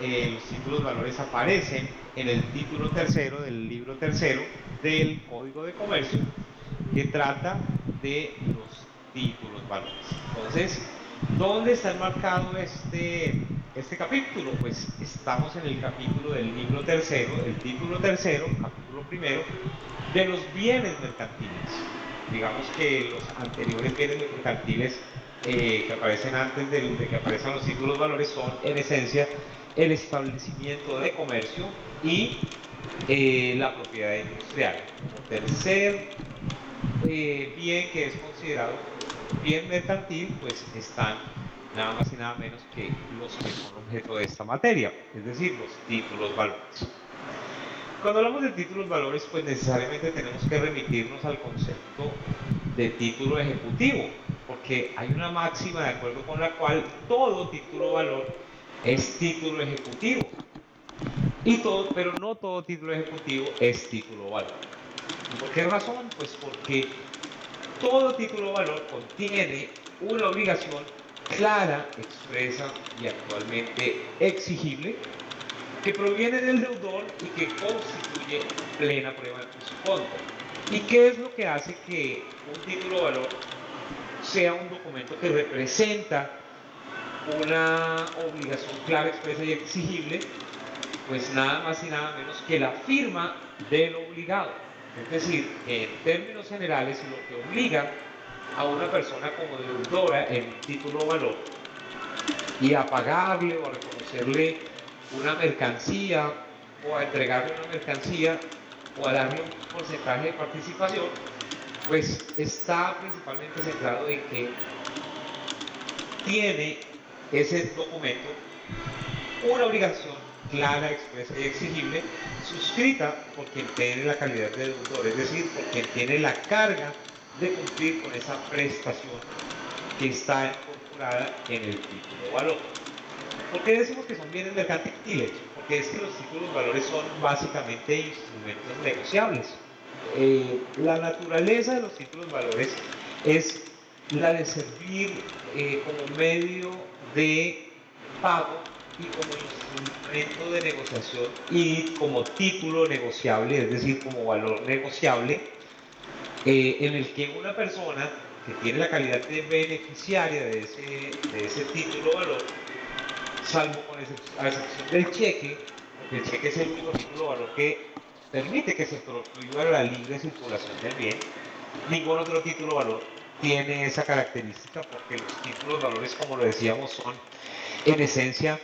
los títulos valores aparecen en el título tercero del libro tercero del Código de Comercio, que trata de los títulos valores. Entonces, ¿dónde está enmarcado este capítulo? Pues estamos en el capítulo del libro tercero, el título tercero, capítulo primero, de los bienes mercantiles. Digamos que los anteriores bienes mercantiles que aparecen antes de que aparezcan los títulos valores son, en esencia, el establecimiento de comercio y la propiedad industrial. Como tercer bien que es considerado bien mercantil, pues están nada más y nada menos que los que son objeto de esta materia, es decir, los títulos valores. Cuando hablamos de títulos valores, pues necesariamente tenemos que remitirnos al concepto de título ejecutivo, porque hay una máxima de acuerdo con la cual todo título valor es título ejecutivo, pero no todo título ejecutivo es título valor. ¿Y por qué razón? Pues porque todo título valor contiene una obligación clara, expresa y actualmente exigible que proviene del deudor y que constituye plena prueba en su contra. ¿Y qué es lo que hace que un título valor sea un documento que representa una obligación clara, expresa y exigible? Pues nada más y nada menos que la firma del obligado. Es decir, que en términos generales lo que obliga a una persona como deudora en un título valor y a pagarle o a reconocerle una mercancía o a entregarle una mercancía o a darle un porcentaje de participación, pues está principalmente centrado en que tiene ese documento una obligación clara, expresa y exigible, suscrita por quien tiene la calidad de deudor, es decir, por quien tiene la carga de cumplir con esa prestación que está incorporada en el título valor. ¿Por qué decimos que son bienes mercantiles? Porque es que los títulos valores son básicamente instrumentos negociables. La naturaleza de los títulos valores es la de servir como medio de pago y como instrumento de negociación y como título negociable, es decir, como valor negociable, en el que una persona que tiene la calidad de beneficiaria de ese título valor, salvo a excepción del cheque, porque el cheque es el único título valor que permite que se prohíba la libre circulación del bien, ningún otro título valor tiene esa característica porque los títulos valores, como lo decíamos, son en esencia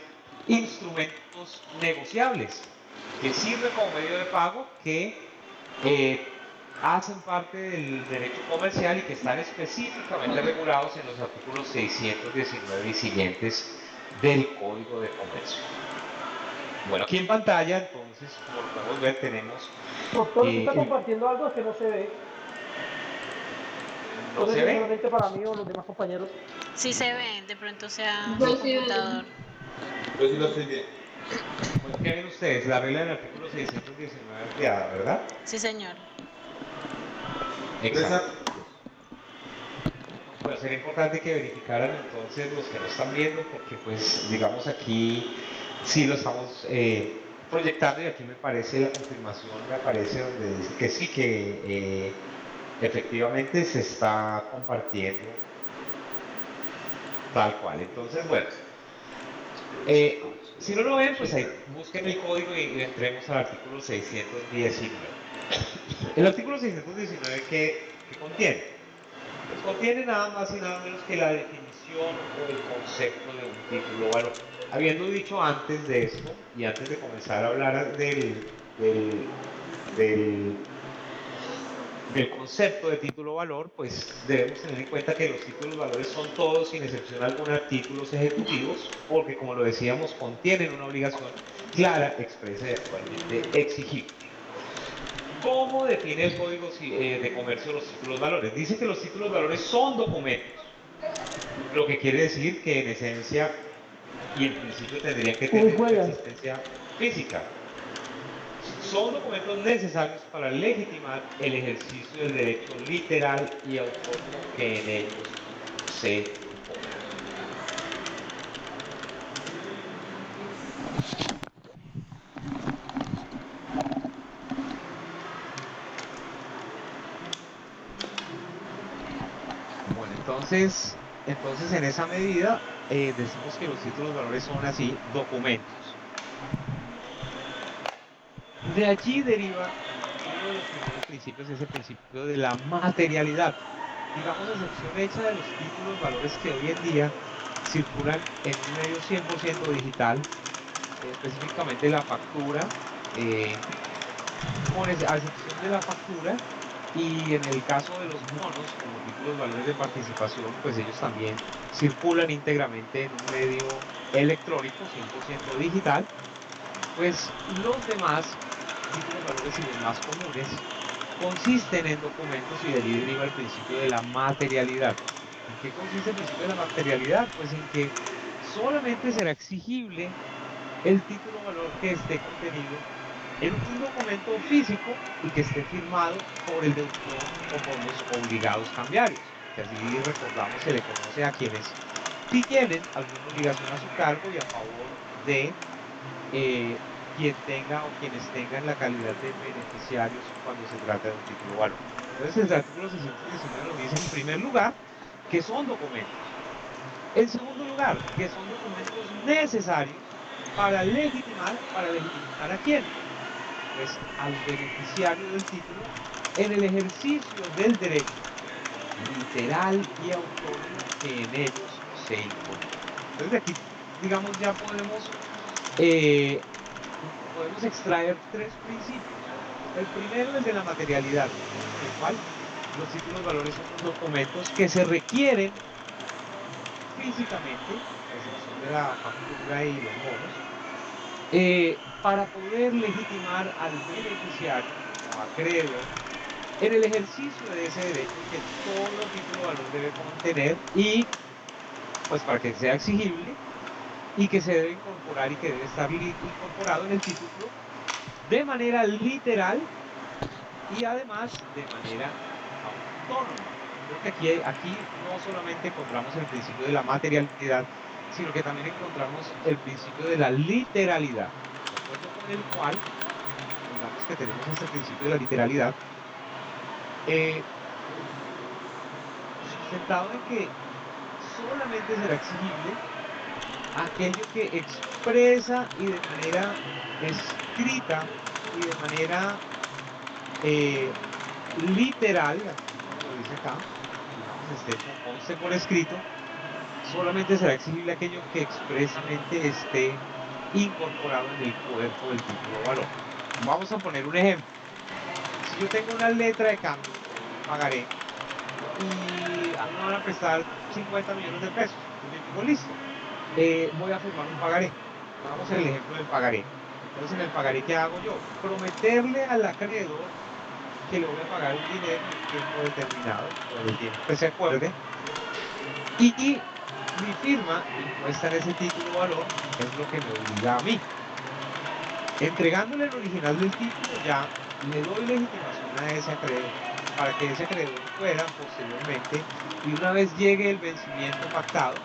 instrumentos negociables que sirven como medio de pago, que hacen parte del derecho comercial y que están específicamente regulados en los artículos 619 y siguientes del Código de Comercio. Bueno, aquí en pantalla, entonces, como lo podemos ver, tenemos... Doctor, usted está compartiendo algo que no se ve. ¿No No sé se si es ve? solamente para mí o los demás compañeros. Sí se ven, de pronto sea Yo su sí, computador. yo sí lo estoy viendo. Bueno, ¿qué ven ustedes? La regla del artículo 619 ampliada, ¿verdad? Sí, señor. Tres Exacto. artículos. Bueno, sería importante que verificaran entonces los que no están viendo, porque pues digamos aquí sí lo estamos proyectando y aquí me parece la confirmación, me aparece donde dice que sí, que efectivamente se está compartiendo tal cual. Entonces, bueno, si no lo ven, pues ahí busquen el código y entremos al artículo 619. El artículo 619, ¿qué contiene? Pues contiene nada más y nada menos que la definición o el concepto de un título valor. Habiendo dicho antes de esto, y antes de comenzar a hablar del, del concepto de título valor, pues debemos tener en cuenta que los títulos valores son todos, sin excepción alguna, títulos ejecutivos, porque como lo decíamos, contienen una obligación clara, expresa y actualmente exigible. ¿Cómo define el Código de Comercio los títulos valores? Dice que los títulos valores son documentos, lo que quiere decir que en esencia y en principio tendrían que Uy, tener una juegan. existencia física. Son documentos necesarios para legitimar el ejercicio del derecho literal y autónomo que en ellos se impone. entonces en esa medida decimos que los títulos valores son así, documentos. De allí deriva uno de los primeros principios, es el principio de la materialidad. Digamos, excepción hecha de los títulos valores que hoy en día circulan en un medio 100% digital, específicamente la factura, a excepción de la factura, y en el caso de los bonos, como títulos valores de participación, pues ellos también circulan íntegramente en un medio electrónico 100% digital, pues los demás títulos valores y los más comunes consisten en documentos y de allí deriva el principio de la materialidad. ¿En qué consiste el principio de la materialidad? Pues en que solamente será exigible el título valor que esté contenido en un documento físico y que esté firmado por el deudor o por los obligados cambiarios, que así recordamos se le conoce a quienes tienen alguna obligación a su cargo y a favor de quien tenga o quienes tengan la calidad de beneficiarios cuando se trata de un título valor. Entonces el artículo 619 nos dice en primer lugar que son documentos. En segundo lugar, que son documentos necesarios ¿para legitimar a quién? Pues al beneficiario del título en el ejercicio del derecho literal y autónomo que en ellos se incorpora. Entonces de aquí, digamos, ya podemos extraer tres principios. El primero es el de la materialidad, en el cual los títulos valores son los documentos que se requieren físicamente, a excepción de la factura y los bonos, para poder legitimar al beneficiario o acreedor en el ejercicio de ese derecho que todo título valor debe contener y pues para que sea exigible y que se debe incorporar y que debe estar incorporado en el título de manera literal y además de manera autónoma. Creo que aquí no solamente encontramos el principio de la materialidad, sino que también encontramos el principio de la literalidad, de acuerdo con el cual, digamos que tenemos este principio de la literalidad, sustentado en que solamente será exigible aquello que expresa y de manera escrita y de manera literal, como lo dice acá, digamos, conste por escrito, solamente será exigible aquello que expresamente esté incorporado en el cuerpo del título o valor. Vamos a poner un ejemplo. Si yo tengo una letra de cambio, pagaré, y a mí me van a prestar 50 millones de pesos, y yo digo, listo, voy a firmar un pagaré. Vamos al ejemplo del pagaré. Entonces, en el pagaré, ¿qué hago yo? Prometerle al acreedor que le voy a pagar un dinero en un tiempo determinado, o en el tiempo que se acuerde, y mi firma impuesta en ese título o valor es lo que me obliga a mí. Entregándole el original del título ya le doy legitimación a ese acreedor para que ese acreedor pueda posteriormente, y una vez llegue el vencimiento pactado,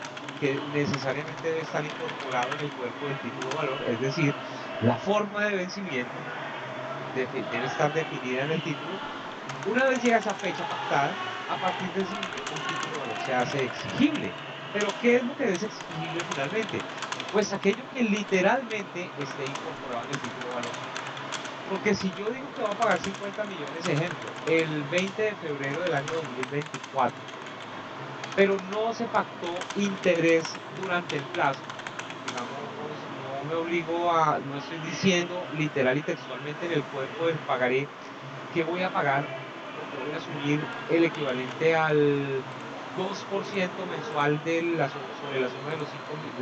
que necesariamente debe estar incorporado en el cuerpo del título o valor, es decir, la forma de vencimiento debe estar definida en el título. Una vez llega esa fecha pactada, a partir de ese momento el título de valor se hace exigible. Pero ¿qué es lo que es exigible finalmente? Pues aquello que literalmente esté incorporado en el título de valor. Porque si yo digo que va a pagar 50 millones, ejemplo, el 20 de febrero del año 2024, pero no se pactó interés durante el plazo, digamos, no me obligo no estoy diciendo literal y textualmente en el cuerpo del pagaré que voy a pagar o que voy a asumir el equivalente al 2% mensual sobre la suma de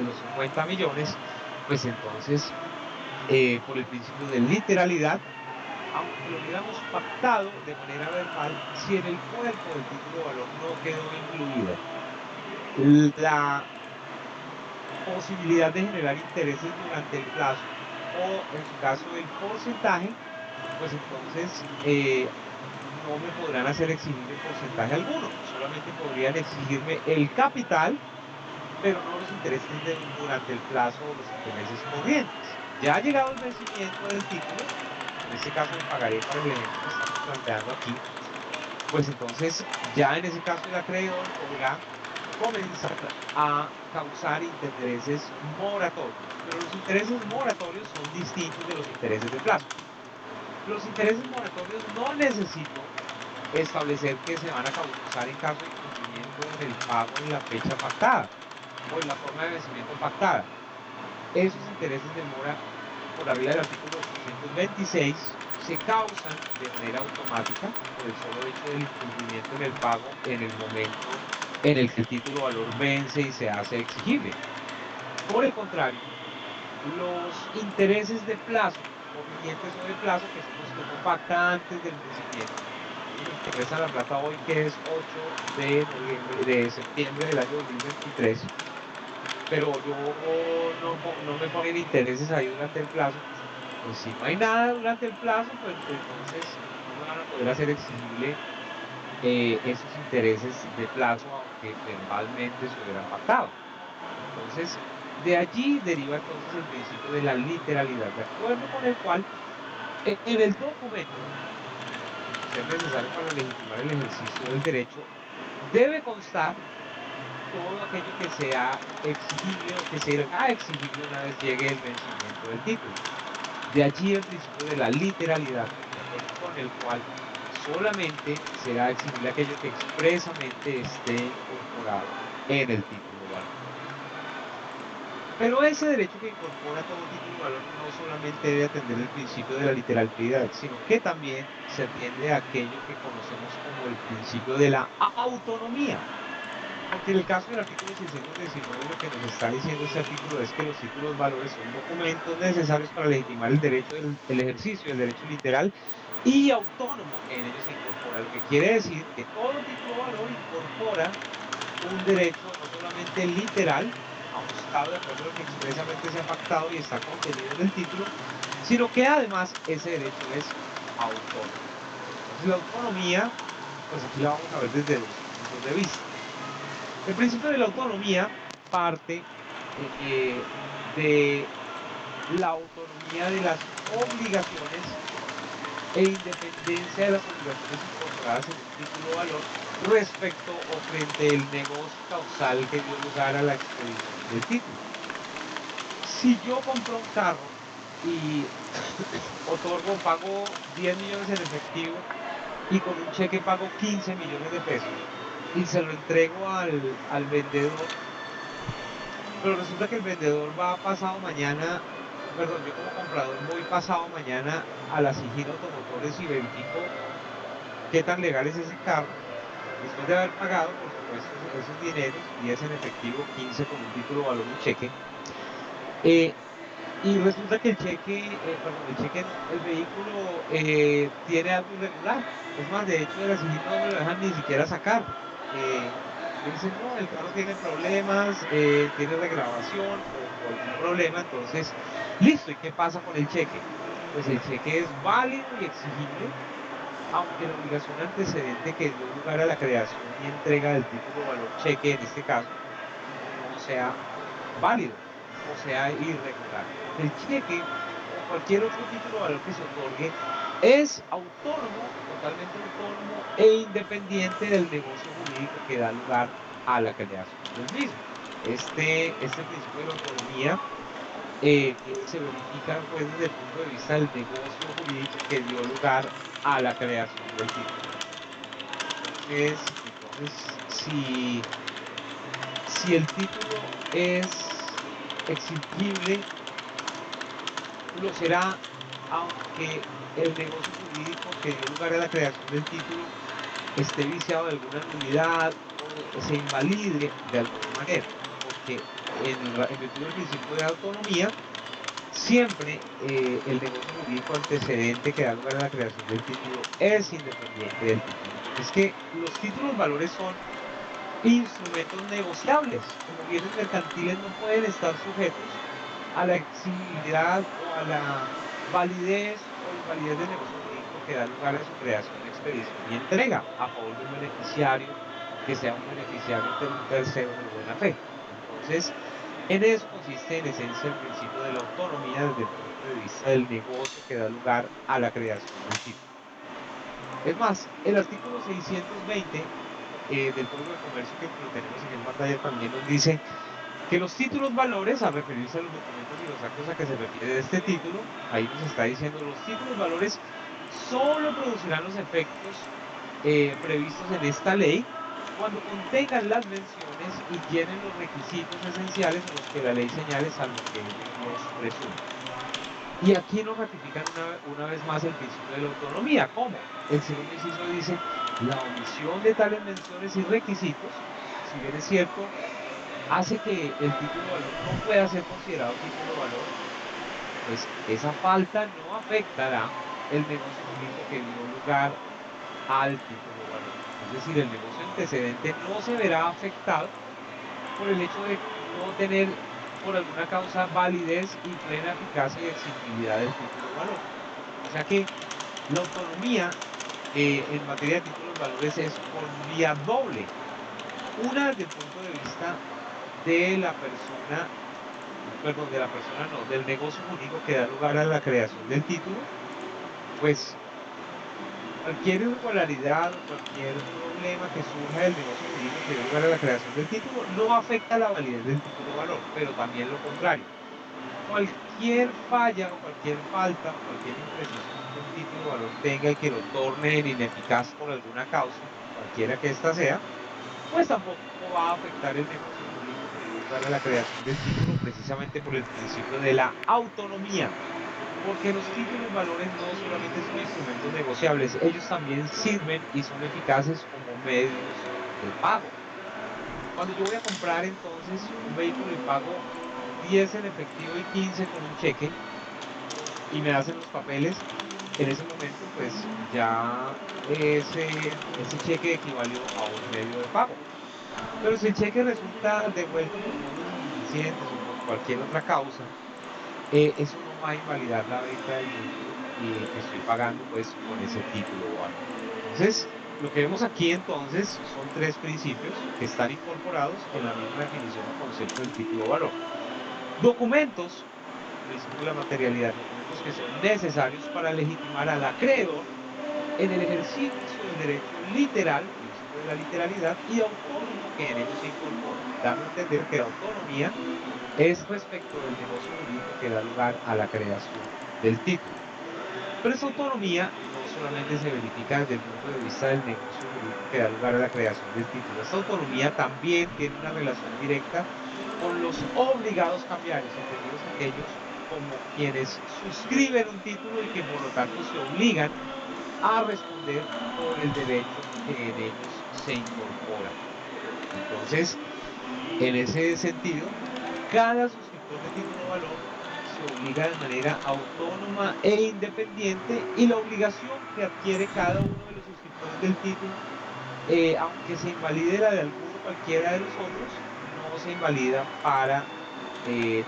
los 50 millones, pues entonces, por el principio de literalidad, aunque lo hubiéramos pactado de manera verbal, si en el cuerpo del título de valor no quedó incluida la posibilidad de generar intereses durante el plazo o en su caso el porcentaje, pues entonces no me podrán hacer exigir porcentaje alguno, solamente podrían exigirme el capital, pero no los intereses durante el plazo o los intereses corrientes. Ya ha llegado el vencimiento del título, en este caso el pagaré para el ejemplo que estamos planteando aquí, pues entonces ya en ese caso el acreedor podrá comenzar a causar intereses moratorios. Pero los intereses moratorios son distintos de los intereses de plazo. Los intereses moratorios no necesito establecer que se van a causar en caso de incumplimiento en el pago en la fecha pactada o en la forma de vencimiento pactada. Esos intereses de mora, por la vía del artículo 826, se causan de manera automática por el solo hecho del incumplimiento en el pago en el momento en el que el título valor vence y se hace exigible. Por el contrario, los intereses de plazo, corrientes o de plazo, que son los que uno pacta antes del vencimiento, que prestan la plata hoy, que es 8 de septiembre del año 2023, pero yo no me ponen intereses ahí durante el plazo, pues si no hay nada durante el plazo, pues entonces no me van a poder hacer exigible esos intereses de plazo, aunque verbalmente se hubieran pactado. Entonces, de allí deriva entonces el principio de la literalidad, de acuerdo con el cual en el documento, ser necesario para legitimar el ejercicio del derecho, debe constar todo aquello que sea exigible o que será exigible una vez llegue el vencimiento del título. De allí el principio de la literalidad, de acuerdo con el cual solamente será exigible aquello que expresamente esté incorporado en el título valor. Pero ese derecho que incorpora todo título valor no solamente debe atender el principio de la literalidad, sino que también se atiende a aquello que conocemos como el principio de la autonomía. Porque en el caso del artículo 619 lo que nos está diciendo este artículo es que los títulos valores son documentos necesarios para legitimar el derecho del ejercicio del derecho literal y autónomo que en ellos se incorpora, lo que quiere decir que todo título valor incorpora un derecho no solamente literal, ajustado de acuerdo a lo que expresamente se ha pactado y está contenido en el título, sino que además ese derecho es autónomo. Entonces la autonomía, pues aquí la vamos a ver desde dos puntos de vista. El principio de la autonomía parte de la autonomía de las obligaciones e independencia de las obligaciones incorporadas en un título valor respecto o frente al negocio causal que dio lugar a la expedición del título. Si yo compro un carro y pago 10 millones en efectivo y con un cheque pago 15 millones de pesos y se lo entrego al vendedor, pero resulta que el vendedor va pasado mañana, perdón, yo como comprador voy pasado mañana a la SIGIN Automotores y verifico qué tan legal es ese carro, después de haber pagado, por supuesto, esos dineros, 10 en efectivo, 15 con un título valor, un cheque, y resulta que el vehículo tiene algo irregular. Es más, de hecho, de la SIGIN no me lo dejan ni siquiera sacar. Me dicen, no, el carro tiene problemas, tiene regrabación o algún problema, entonces, listo, ¿y qué pasa con el cheque? Pues el cheque es válido y exigible, aunque la obligación antecedente que dio lugar a la creación y entrega del título valor cheque, en este caso, no sea válido o sea irregular. El cheque o cualquier otro título valor que se otorgue es autónomo, totalmente autónomo e independiente del negocio jurídico que da lugar a la creación del mismo. Este principio de la autonomía se verifica pues desde el punto de vista del negocio jurídico que dio lugar a la creación del título. Entonces si el título es exigible, lo será aunque el negocio jurídico que dio lugar a la creación del título esté viciado de alguna nulidad o se invalide de alguna manera, porque en virtud del principio de autonomía, siempre el negocio jurídico antecedente que da lugar a la creación del título es independiente del título. Es que los títulos valores son instrumentos negociables, como bienes mercantiles no pueden estar sujetos a la exigibilidad o a la validez o invalidez del negocio jurídico que da lugar a su creación, expedición y entrega a favor de un beneficiario que sea un beneficiario un tercero de buena fe. Entonces, en eso consiste en esencia el principio de la autonomía desde el punto de vista del negocio que da lugar a la creación del título. Es más, el artículo 620 del Código de Comercio, que lo tenemos aquí en pantalla también, nos dice que los títulos valores, al referirse a los documentos y los actos a que se refiere este título, ahí nos está diciendo, los títulos valores solo producirán los efectos previstos en esta ley cuando contengan las menciones y llenen los requisitos esenciales en los que la ley señale, salvo que ellos los presuman. Y aquí nos ratifican una vez más el principio de la autonomía. ¿Cómo? El segundo inciso dice, la omisión de tales menciones y requisitos, si bien es cierto, hace que el título valor no pueda ser considerado título valor, pues esa falta no afectará el negocio jurídico que dio lugar al título valor. Es decir, el negocio antecedente no se verá afectado por el hecho de no tener por alguna causa validez y plena eficacia y exigibilidad del título valor. O sea que la autonomía en materia de títulos valores es por vía doble. Una desde el punto de vista de la persona, perdón, de la persona no, del negocio jurídico que da lugar a la creación del título, pues cualquier irregularidad o cualquier problema que surja del negocio jurídico que dé lugar a la creación del título no afecta la validez del título valor, pero también lo contrario. Cualquier falla o cualquier falta o cualquier imprecisión que un título valor tenga y que lo torne en ineficaz por alguna causa, cualquiera que ésta sea, pues tampoco va a afectar el negocio jurídico que dio lugar a la creación del título precisamente por el principio de la autonomía. Porque los títulos valores no solamente son instrumentos negociables, ellos también sirven y son eficaces como medios de pago. Cuando yo voy a comprar entonces un vehículo y pago 10 en efectivo y 15 con un cheque y me hacen los papeles, en ese momento pues ya ese cheque equivalió a un medio de pago. Pero si el cheque resulta devuelto por montos insuficientes o por cualquier otra causa, eso no va a invalidar la venta del vehículo y que estoy pagando pues con ese título o algo. Entonces, lo que vemos aquí entonces son tres principios que están incorporados en la misma definición o concepto del título o valor. Documentos, principio de la materialidad, documentos que son necesarios para legitimar al acreedor en el ejercicio del derecho literal, principio de la literalidad, y autónomo que en ellos se incorpora, dando a entender que la autonomía es respecto del negocio jurídico que da lugar a la creación del título. Pero esa autonomía no solamente se verifica desde el punto de vista del negocio jurídico que da lugar a la creación del título, esta autonomía también tiene una relación directa con los obligados cambiarios, entendidos aquellos como quienes suscriben un título y que por lo tanto se obligan a responder por el derecho que en ellos se incorpora. Entonces, en ese sentido, cada suscriptor de título o valor se obliga de manera autónoma e independiente y la obligación que adquiere cada uno de los suscriptores del título, aunque se invalide la de alguno cualquiera de los otros, no se invalida para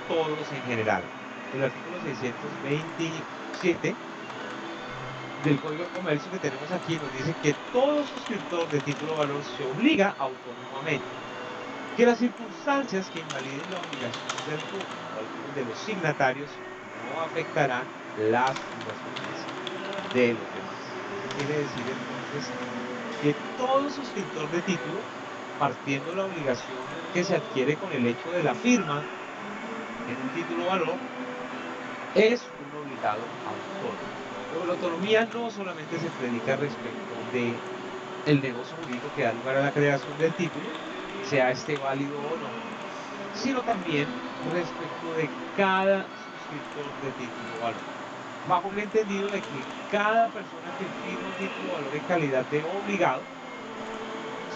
todos en general. El artículo 627 del Código de Comercio que tenemos aquí nos dice que todo suscriptor de título o valor se obliga autónomamente, que las circunstancias que invaliden la obligación de alguno o algunos de los signatarios no afectarán las obligaciones de los demás. Eso quiere decir entonces que todo suscriptor de título, partiendo de la obligación que se adquiere con el hecho de la firma en un título o valor, es un obligado autónomo. Pero la autonomía no solamente se predica respecto de el negocio jurídico que da lugar a la creación del título, sea este válido o no, sino también respecto de cada suscriptor de título o valor. Bajo el entendido de que cada persona que firma un título o valor en calidad de obligado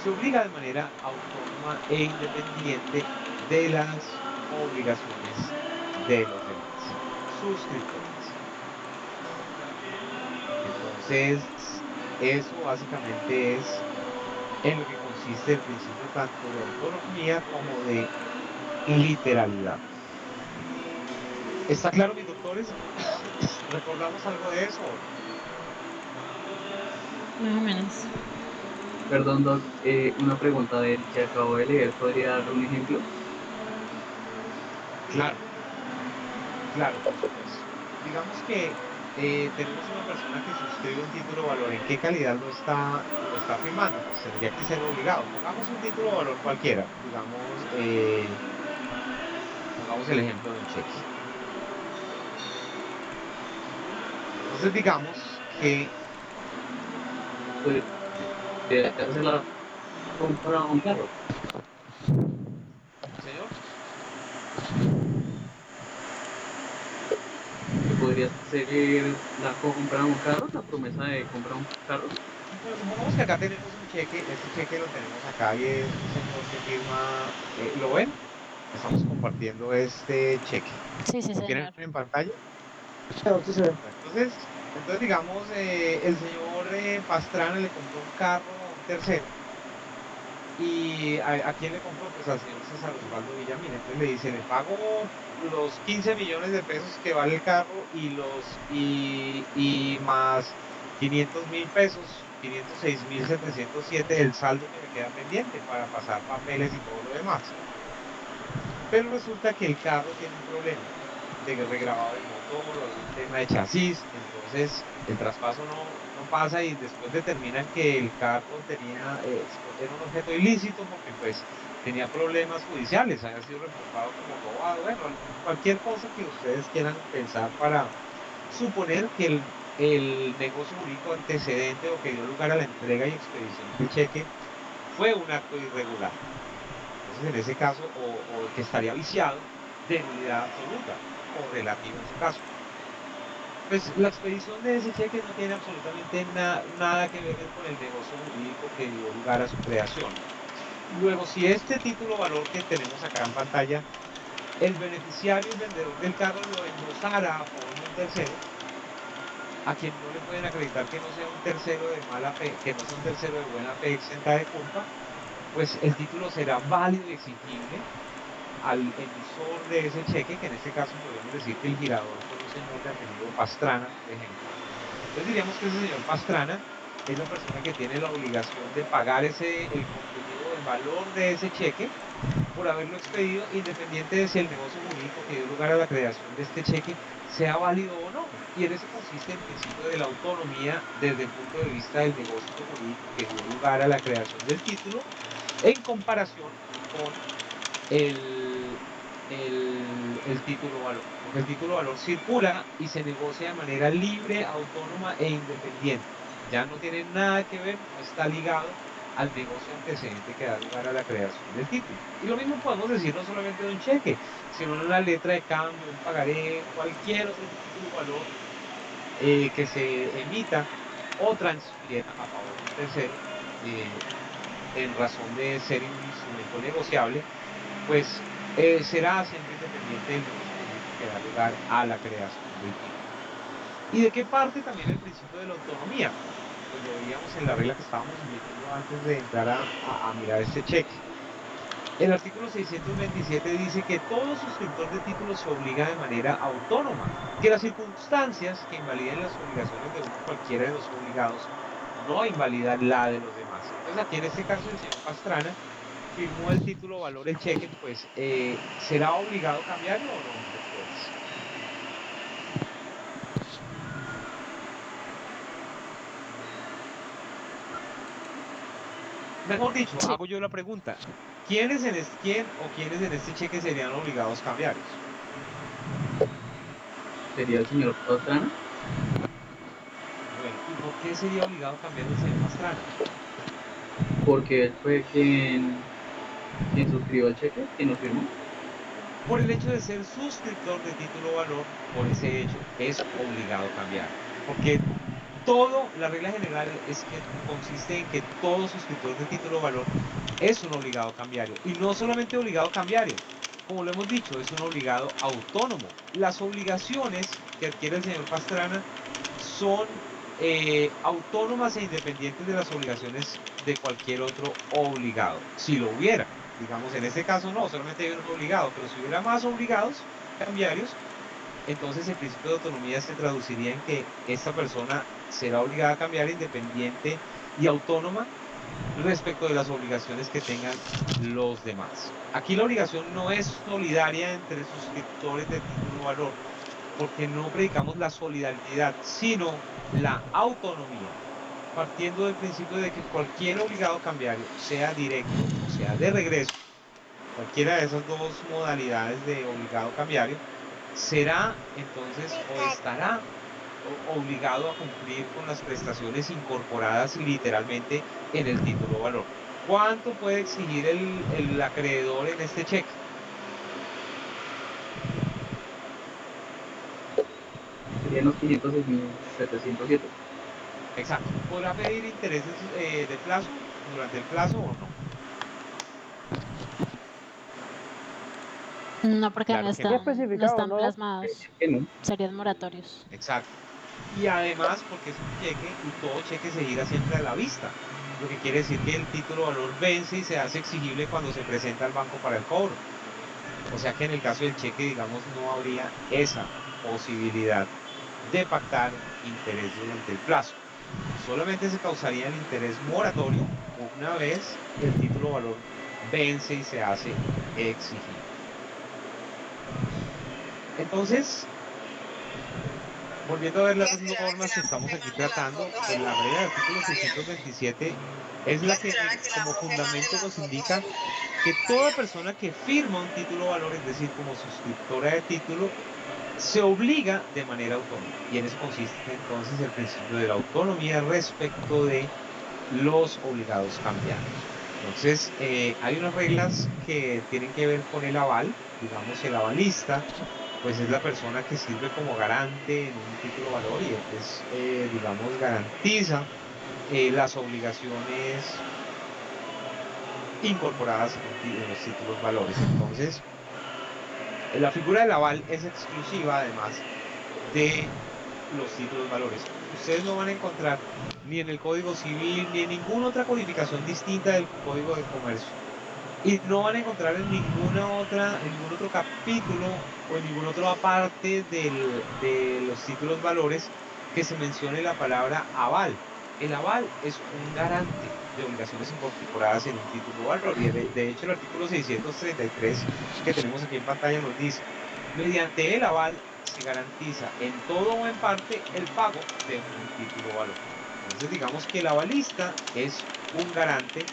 se obliga de manera autónoma e independiente de las obligaciones de los demás suscriptores. Entonces, eso básicamente es en lo que consiste el principio tanto de autonomía como de literalidad. ¿Está claro, mis doctores? ¿Recordamos algo de eso? Más o menos. Perdón, Doc, una pregunta del que acabo de leer, ¿podría dar un ejemplo? Claro, claro, por supuesto. Digamos que tenemos una persona que suscribe un título de valor, ¿en qué calidad lo está firmando? Pues tendría que ser obligado. Pongamos un título de valor cualquiera, pongamos el ejemplo de un cheque. Entonces digamos que, Podría hacer la compra de un carro. señor, Que podría ser la compra de un carro, la promesa de comprar un carro. bueno, supongamos que acá tenemos un cheque, este cheque lo tenemos acá y es un señor que firma, ¿lo ven? Estamos compartiendo este cheque. Sí, sí, ¿Lo tienen señor. en pantalla? Pero sí se ve. Bueno, entonces digamos, el señor Pastrana le compró un carro a un tercero. ¿Y a quién le compró? Pues al señor César Osvaldo Villamil. Entonces le dice, le pago los 15 millones de pesos que vale el carro y más 500.000 pesos, 506.707 el saldo que me queda pendiente para pasar papeles y todo lo demás. Pero resulta que el carro tiene un problema de regrabado del motor o algún tema de chasis, entonces el traspaso no pasa y después determinan que el carro era un objeto ilícito porque pues tenía problemas judiciales, había sido reportado como robado, bueno, cualquier cosa que ustedes quieran pensar para suponer que el negocio jurídico antecedente o que dio lugar a la entrega y expedición del cheque fue un acto irregular. Entonces, en ese caso, o que estaría viciado de nulidad absoluta o relativa en su caso. Pues la expedición de ese cheque no tiene absolutamente nada que ver con el negocio jurídico que dio lugar a su creación. Luego, si este título valor que tenemos acá en pantalla, el beneficiario y vendedor del carro lo endosara a favor de un tercero, a quien no le pueden acreditar que no sea un tercero de mala fe, que no sea un tercero de buena fe exenta de culpa, pues el título será válido y exigible al emisor de ese cheque, que en este caso podríamos decir que el girador fue un señor de apellido Pastrana, por ejemplo. Entonces diríamos que ese señor Pastrana es la persona que tiene la obligación de pagar el contenido, el valor de ese cheque por haberlo expedido, independiente de si el negocio jurídico que dio lugar a la creación de este cheque sea válido o no. Y en eso consiste el principio de la autonomía desde el punto de vista del negocio jurídico que dio lugar a la creación del título en comparación con el título valor. Porque el título valor circula y se negocia de manera libre, autónoma e independiente. Ya no tiene nada que ver, no está ligado al negocio antecedente que da lugar a la creación del título. Y lo mismo podemos decir no solamente de un cheque, sino de una letra de cambio, un pagaré, cualquier otro título valor que se emita o transfiera a favor de un tercero en razón de ser un instrumento negociable, pues será siempre independiente del negocio jurídico que da lugar a la creación del título. ¿Y de qué parte también el principio de la autonomía? Pues lo veíamos en la regla que estábamos leyendo antes de entrar a mirar este cheque. El artículo 627 dice que todo suscriptor de títulos se obliga de manera autónoma, que las circunstancias que invaliden las obligaciones de uno cualquiera de los obligados no invalidan la de los demás. Entonces aquí en este caso el señor Pastrana firmó el título valor el cheque, pues ¿será obligado cambiarlo o no, doctores? Mejor dicho, Sí. hago yo la pregunta. ¿Quiénes en este cheque serían obligados cambiarios? Sería el señor Pastrana. Bueno, ¿y por qué sería obligado cambiar el señor Pastrana? Porque él fue quien suscribió el cheque, quien lo firmó. Por el hecho de ser suscriptor de título valor, por ese hecho es obligado cambiar. Porque la regla general es que consiste en que todo suscriptor de título valor es un obligado cambiario. Y no solamente obligado cambiario, como lo hemos dicho, es un obligado autónomo. Las obligaciones que adquiere el señor Pastrana son autónomas e independientes de las obligaciones de cualquier otro obligado, si lo hubiera. Digamos, en este caso no, solamente hay un obligado, pero si hubiera más obligados cambiarios, entonces el principio de autonomía se traduciría en que esta persona será obligada a cambiar independiente y autónoma respecto de las obligaciones que tengan los demás. Aquí la obligación no es solidaria entre suscriptores de título valor, porque no predicamos la solidaridad, sino la autonomía, partiendo del principio de que cualquier obligado cambiario, sea directo o sea de regreso, cualquiera de esas dos modalidades de obligado cambiario, será entonces o estará obligado a cumplir con las prestaciones incorporadas literalmente en el título valor. ¿Cuánto puede exigir el acreedor en este cheque? Serían los 506.707. Exacto. ¿Podrá pedir intereses de plazo durante el plazo o no? No, porque Claro que no. no están ¿no? De plasmados. hecho que no. Serían moratorios. Exacto. Y además porque es un cheque y todo cheque se gira siempre a la vista, lo que quiere decir que el título valor vence y se hace exigible cuando se presenta al banco para el cobro. O sea que en el caso del cheque, digamos, no habría esa posibilidad de pactar interés durante el plazo. Solamente se causaría el interés moratorio una vez el título valor vence y se hace exigible. Entonces, volviendo a ver las normas que estamos aquí tratando, pues la regla del artículo 627 es la que como fundamento nos indica que toda persona que firma un título valor, es decir, como suscriptora de título, se obliga de manera autónoma. Y en eso consiste entonces el principio de la autonomía respecto de los obligados cambiarios. Entonces, hay unas reglas que tienen que ver con el aval, digamos, el avalista pues es la persona que sirve como garante en un título valor y es, digamos, garantiza las obligaciones incorporadas en los títulos valores. Entonces, la figura del aval es exclusiva, además, de los títulos valores. Ustedes no van a encontrar ni en el Código Civil ni en ninguna otra codificación distinta del Código de Comercio. Y no van a encontrar en en ningún otro capítulo o en ninguna otra parte de los títulos valores que se mencione la palabra aval. El aval es un garante de obligaciones incorporadas en un título valor. Y de hecho el artículo 633 que tenemos aquí en pantalla nos dice, mediante el aval se garantiza en todo o en parte el pago de un título valor. Entonces digamos que el avalista es un garante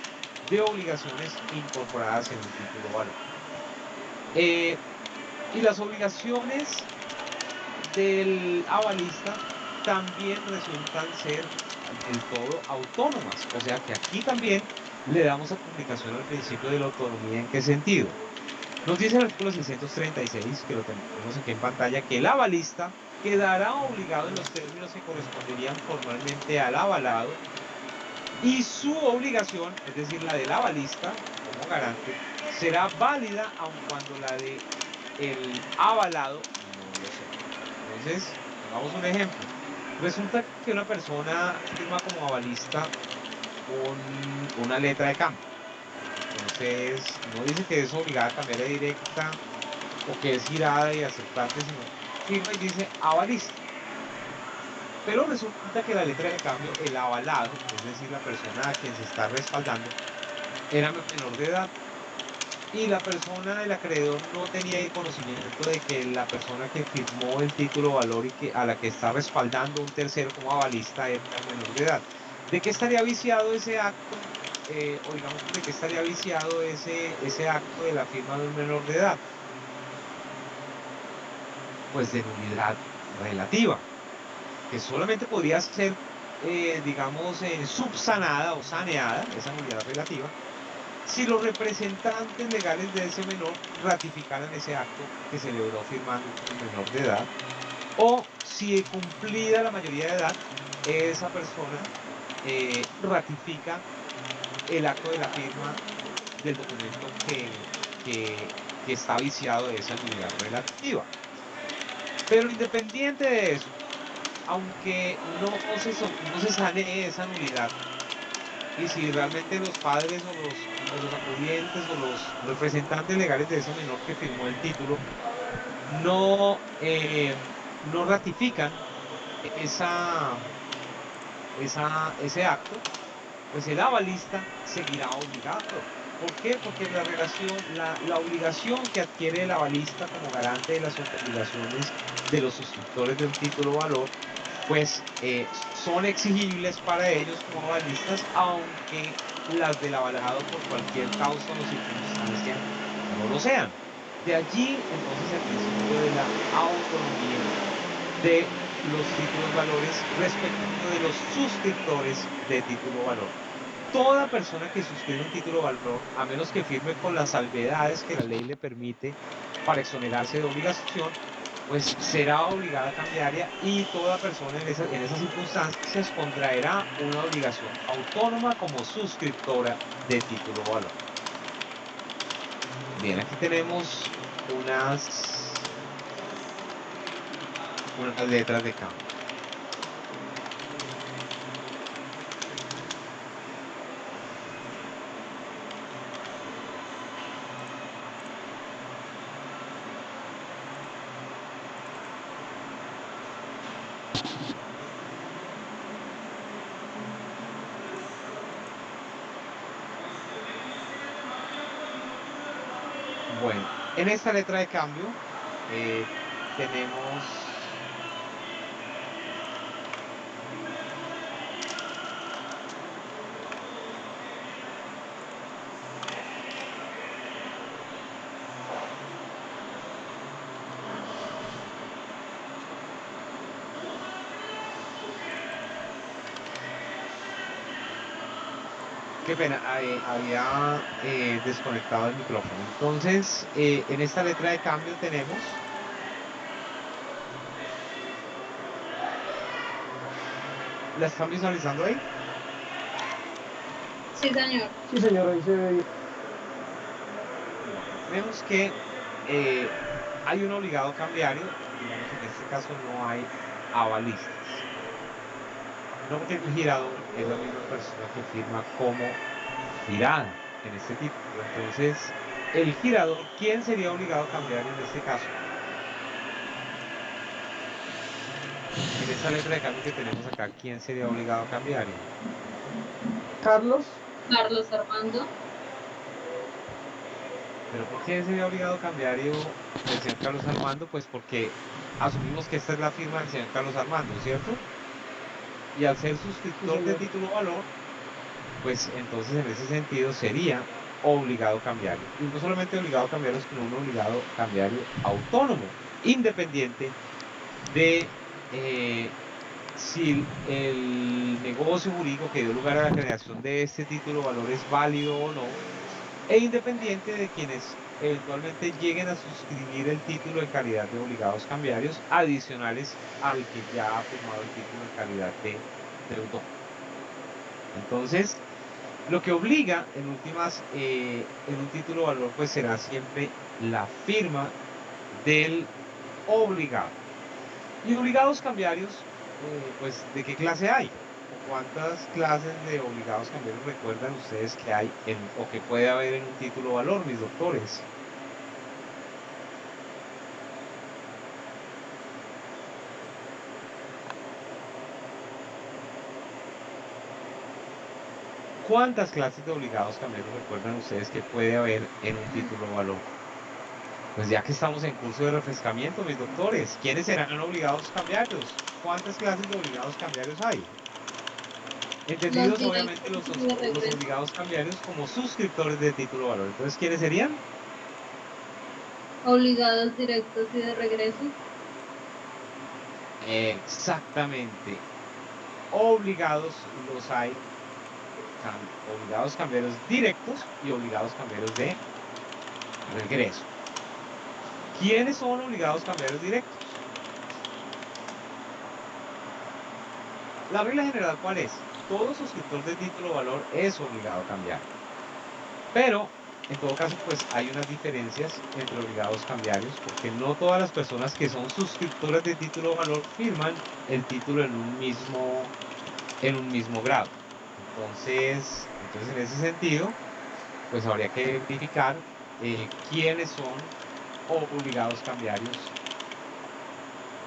de obligaciones incorporadas en un título valor. Y las obligaciones del avalista también resultan ser del todo autónomas. O sea que aquí también le damos aplicación al principio de la autonomía. ¿En qué sentido? Nos dice el artículo 636, que lo tenemos aquí en pantalla, que el avalista quedará obligado en los términos que corresponderían formalmente al avalado y su obligación, es decir, la del avalista como garante, será válida aun cuando la de el avalado no lo sea. Entonces, pongamos un ejemplo. Resulta que una persona firma como avalista una letra de cambio. Entonces, no dice que es obligada a cambiar de directa o que es girada y aceptante, sino firma y dice avalista. Pero resulta que la letra de cambio, el avalado, es decir, la persona a quien se está respaldando, era menor de edad. Y la persona, el acreedor, no tenía conocimiento de que la persona que firmó el título valor y a la que está respaldando un tercero como avalista era menor de edad. ¿De qué estaría viciado ese acto? O digamos, ¿de qué estaría viciado ese acto de la firma de un menor de edad? Pues de nulidad relativa, que solamente podría ser, digamos, subsanada o saneada, esa nulidad relativa, si los representantes legales de ese menor ratificaran ese acto que celebró firmando un menor de edad, o si cumplida la mayoría de edad, esa persona ratifica el acto de la firma del documento que está viciado de esa nulidad relativa. Pero independiente de eso, aunque no se sanee esa nulidad, y si realmente los padres o los acudientes o los representantes legales de ese menor que firmó el título no, no ratifican esa, ese acto, pues el avalista seguirá obligado. ¿Por qué? Porque la obligación que adquiere el avalista como garante de las obligaciones de los suscriptores de un título o valor, pues son exigibles para ellos como avalistas, aunque las del avalado por cualquier causa o circunstancia no lo sean. De allí, entonces, el principio de la autonomía de los títulos valores respecto de los suscriptores de título valor. Toda persona que suscribe un título valor, a menos que firme con las salvedades que la ley le permite para exonerarse de obligación, pues será obligada a cambiaria, y toda persona en esas circunstancias contraerá una obligación autónoma como suscriptora de título valor. Bien, aquí tenemos unas letras de cambio. Bueno, en esta letra de cambio tenemos qué pena, había desconectado el micrófono. Entonces, en esta letra de cambio tenemos, ¿la están visualizando ahí? Sí, señor. Sí, señor, ahí se ve bien. Bueno, tenemos que hay un obligado cambiario. Digamos, en este caso no hay avalistas. No, porque el girador es la misma persona que firma como girada en este título. Entonces, el girador, ¿quién sería obligado a cambiar en este caso? En esta letra de cambio que tenemos acá, ¿quién sería obligado a cambiar? Carlos, Carlos Armando. Pero ¿por qué sería obligado cambiario el señor Carlos Armando? Pues porque asumimos que esta es la firma del señor Carlos Armando, ¿cierto? Y al ser sí, suscriptor de señor. título valor, pues entonces en ese sentido sería obligado cambiario. Y no solamente obligado cambiario, sino un obligado cambiario autónomo, independiente de si el negocio jurídico que dio lugar a la creación de este título valor es válido o no, e independiente de quienes eventualmente lleguen a suscribir el título en calidad de obligados cambiarios adicionales al que ya ha firmado el título en calidad de deudor. Entonces, lo que obliga en últimas en un título valor, pues será siempre la firma del obligado. Y obligados cambiarios, pues, ¿de qué clase hay? ¿O cuántas clases de obligados cambiarios recuerdan ustedes que hay o que puede haber en un título valor, mis doctores? ¿Cuántas clases de obligados cambiarios recuerdan ustedes que puede haber en un título valor? Pues ya que estamos en curso de refrescamiento, mis doctores, ¿quiénes serán obligados cambiarios? ¿Cuántas clases de obligados cambiarios hay? Los Entendidos, obviamente, directos y de los regreso. obligados cambiarios como suscriptores de título valor. Entonces, ¿quiénes serían? Obligados directos y de regreso. Exactamente. Obligados los hay, obligados cambiarios directos y obligados cambiarios de regreso. ¿Quiénes son obligados cambiarios directos? La regla general, ¿cuál es? Todo suscriptor de título valor es obligado a cambiar. Pero, en todo caso, pues hay unas diferencias entre obligados cambiarios, porque no todas las personas que son suscriptoras de título valor firman el título en un mismo grado. Entonces en ese sentido, pues habría que verificar quiénes son obligados cambiarios,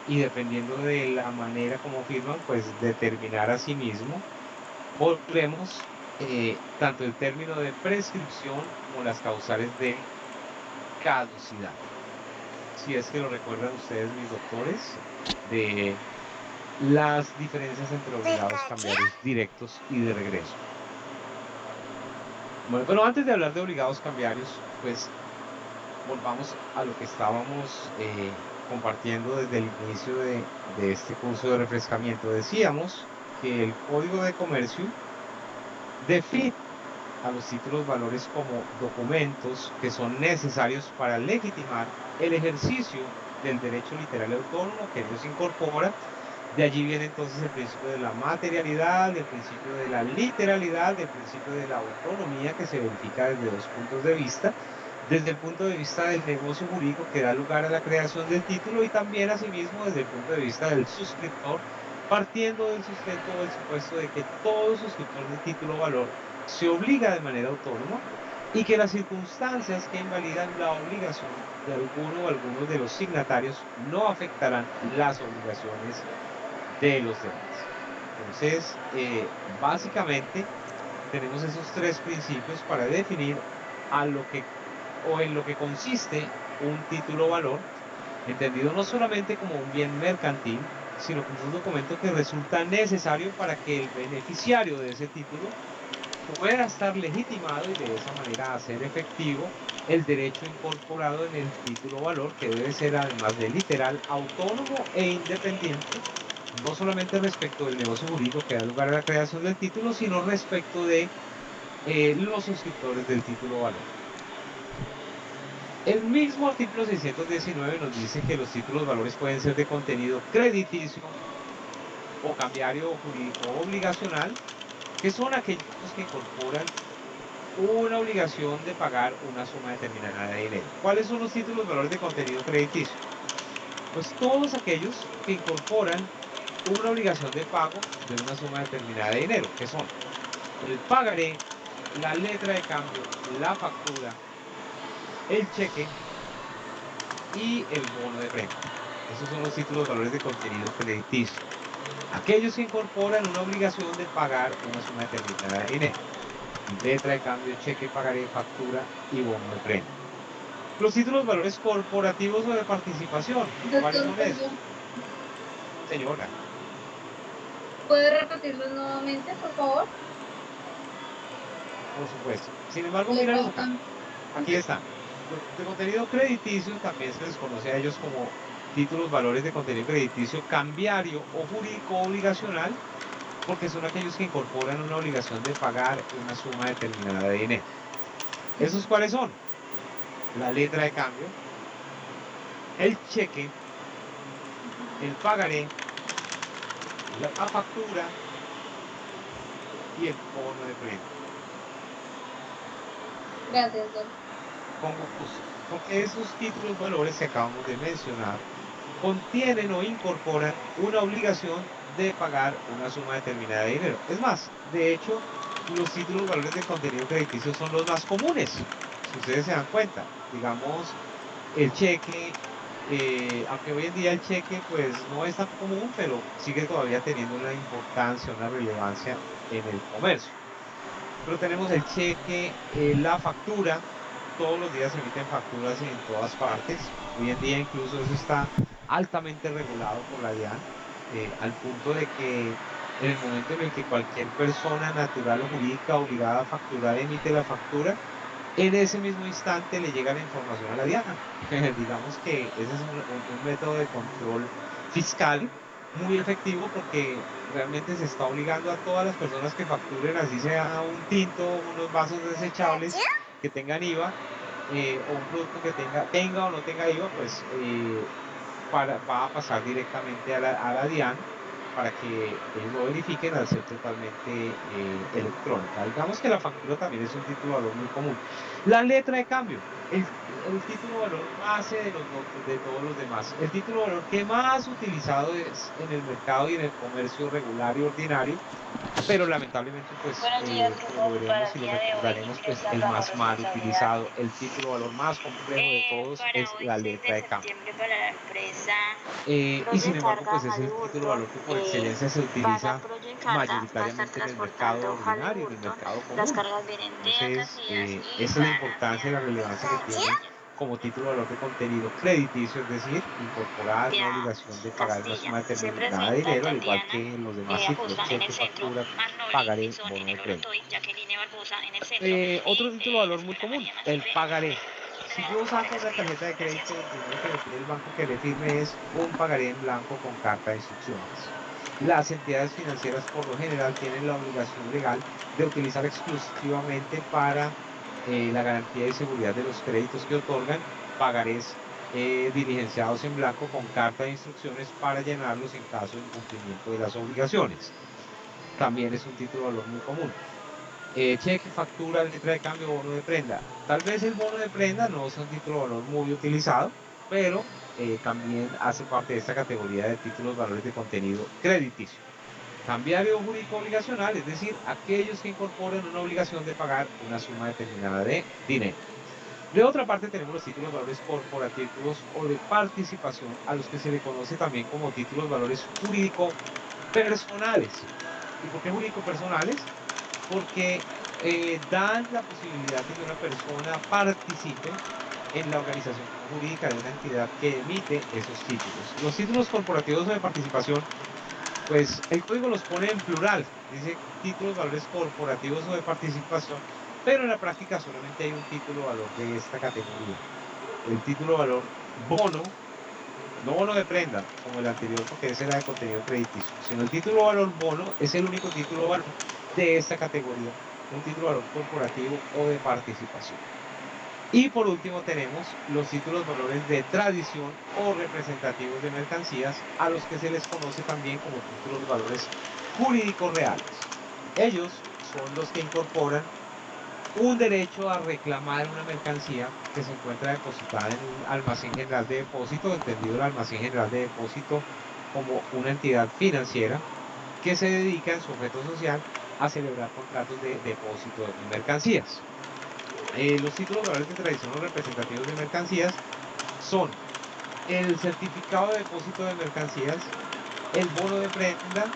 y dependiendo de la manera como firman, pues determinar a sí mismo, volvemos tanto el término de prescripción como las causales de caducidad. Si es que lo recuerdan ustedes, mis doctores, de las diferencias entre obligados cambiarios directos y de regreso. Bueno, pero antes de hablar de obligados cambiarios, pues volvamos a lo que estábamos compartiendo desde el inicio de este curso de refrescamiento. Decíamos que el Código de Comercio define a los títulos valores como documentos que son necesarios para legitimar el ejercicio del derecho literal y autónomo que ellos incorporan. De allí viene entonces el principio de la materialidad, el principio de la literalidad, el principio de la autonomía que se verifica desde dos puntos de vista. Desde el punto de vista del negocio jurídico que da lugar a la creación del título y también asimismo desde el punto de vista del suscriptor, partiendo del sustento o del supuesto de que todo suscriptor del título valor se obliga de manera autónoma y que las circunstancias que invalidan la obligación de alguno o algunos de los signatarios no afectarán las obligaciones de los demás. Entonces, básicamente tenemos esos tres principios para definir a lo que o en lo que consiste un título valor, entendido no solamente como un bien mercantil, sino como un documento que resulta necesario para que el beneficiario de ese título pueda estar legitimado y de esa manera hacer efectivo el derecho incorporado en el título valor, que debe ser además de literal, autónomo e independiente, no solamente respecto del negocio jurídico que da lugar a la creación del título, sino respecto de los suscriptores del título valor. El mismo artículo 619 nos dice que los títulos valores pueden ser de contenido crediticio o cambiario o jurídico obligacional, que son aquellos que incorporan una obligación de pagar una suma determinada de dinero. ¿Cuáles son los títulos valores de contenido crediticio? Pues todos aquellos que incorporan una obligación de pago de una suma determinada de dinero, que son el pagaré, la letra de cambio, la factura, el cheque y el bono de premio. Esos son los títulos valores de contenido crediticio. Aquellos que incorporan una obligación de pagar una suma determinada de dinero. Letra de cambio, cheque, pagaré, factura y bono de premio. Los títulos valores corporativos o de participación, ¿cuáles Doctor, son esos? perdón, Señora, ¿puede repetirlos nuevamente, por favor? por supuesto. Sin embargo, Le míralos acá. pautan. Aquí están. Los de contenido crediticio también se les conoce a ellos como títulos valores de contenido crediticio cambiario o jurídico obligacional, porque son aquellos que incorporan una obligación de pagar una suma determinada de dinero. ¿Esos cuáles son? La letra de cambio, el cheque, el pagaré, la factura y el bono de premio. Gracias, doctor. Con gusto. Porque esos títulos valores que acabamos de mencionar contienen o incorporan una obligación de pagar una suma determinada de dinero. Es más, de hecho, los títulos valores de contenido crediticio son los más comunes, si ustedes se dan cuenta. Digamos, el cheque, aunque hoy en día el cheque pues no es tan común, pero sigue todavía teniendo una importancia, una relevancia en el comercio. Pero tenemos el cheque, la factura, todos los días se emiten facturas en todas partes. Hoy en día incluso eso está altamente regulado por la DIAN, al punto de que en el momento en el que cualquier persona natural o jurídica obligada a facturar emite la factura, en ese mismo instante le llega la información a la DIAN. Digamos que ese es un método de control fiscal muy efectivo porque realmente se está obligando a todas las personas que facturen, así sea un tinto, unos vasos desechables que tengan IVA, o un producto que tenga o no tenga IVA, pues va a pasar directamente a la DIAN para que ellos lo verifiquen al ser totalmente electrónica. Digamos que la factura también es un título de valor muy común. La letra de cambio, el título de valor base de todos los demás. El título de valor que más utilizado es en el mercado y en el comercio regular y ordinario, pero lamentablemente, pues, Buenos días, como lo grupo. Para veremos el y lo día de hoy recordaremos, pues ingresa el bajo más mal responsabilidad. utilizado, el título de valor más complejo de todos Para es hoy, la 6 letra de de cambio. septiembre, para la empresa Y Cross de sin embargo, Carga pues es el título de Haliburton, valor que por excelencia se utiliza pasa Project Carga, va a estar mayoritariamente en el mercado transportando ordinario, en el Halliburton. mercado Las común. cargas vienen de Entonces, Algeciras y esa es la importancia y la relevancia que tiene como título de valor de contenido crediticio, es decir, incorporar una hacia obligación de pagar una Castilla. suma Se determinada de presenta dinero, al igual Tatiana que en los demás títulos, Ajusta en el cheque, centro, factura, Magnoli, pagaré, Pinzón en bono de el prenda. Orotoy, Jacqueline Barbosa en el centro Otro y título de la valor muy señora común, María el Maciel pagaré. en Si yo saco una tarjeta de crédito, lo primero que me pide el banco que le firme es un pagaré en blanco con carta de instrucciones. Las entidades financieras por lo general tienen la obligación legal de utilizar exclusivamente para la garantía y seguridad de los créditos que otorgan pagarés diligenciados en blanco con carta de instrucciones para llenarlos en caso de incumplimiento de las obligaciones. También es un título de valor muy común. Cheque, factura, letra de cambio, bono de prenda. Tal vez el bono de prenda no sea un título de valor muy utilizado, pero también hace parte de esta categoría de títulos valores de contenido crediticio. Cambiario jurídico obligacional, es decir, aquellos que incorporan una obligación de pagar una suma determinada de dinero. De otra parte, tenemos los títulos valores corporativos o de participación, a los que se le conoce también como títulos valores jurídico personales. ¿Y por qué jurídico personales? Porque dan la posibilidad de que una persona participe en la organización jurídica de una entidad que emite esos títulos. Los títulos corporativos o de participación, pues el código los pone en plural, dice títulos, valores corporativos o de participación, pero en la práctica solamente hay un título valor de esta categoría. El título valor bono, no bono de prenda, como el anterior, porque ese era de contenido crediticio, sino el título valor bono es el único título valor de esta categoría, un título valor corporativo o de participación. Y por último tenemos los títulos valores de tradición o representativos de mercancías, a los que se les conoce también como títulos valores jurídicos reales. Ellos son los que incorporan un derecho a reclamar una mercancía que se encuentra depositada en un almacén general de depósito, entendido el almacén general de depósito como una entidad financiera que se dedica en su objeto social a celebrar contratos de depósito de mercancías. Los títulos valores de tradición o representativos de mercancías son el certificado de depósito de mercancías, el bono de prenda,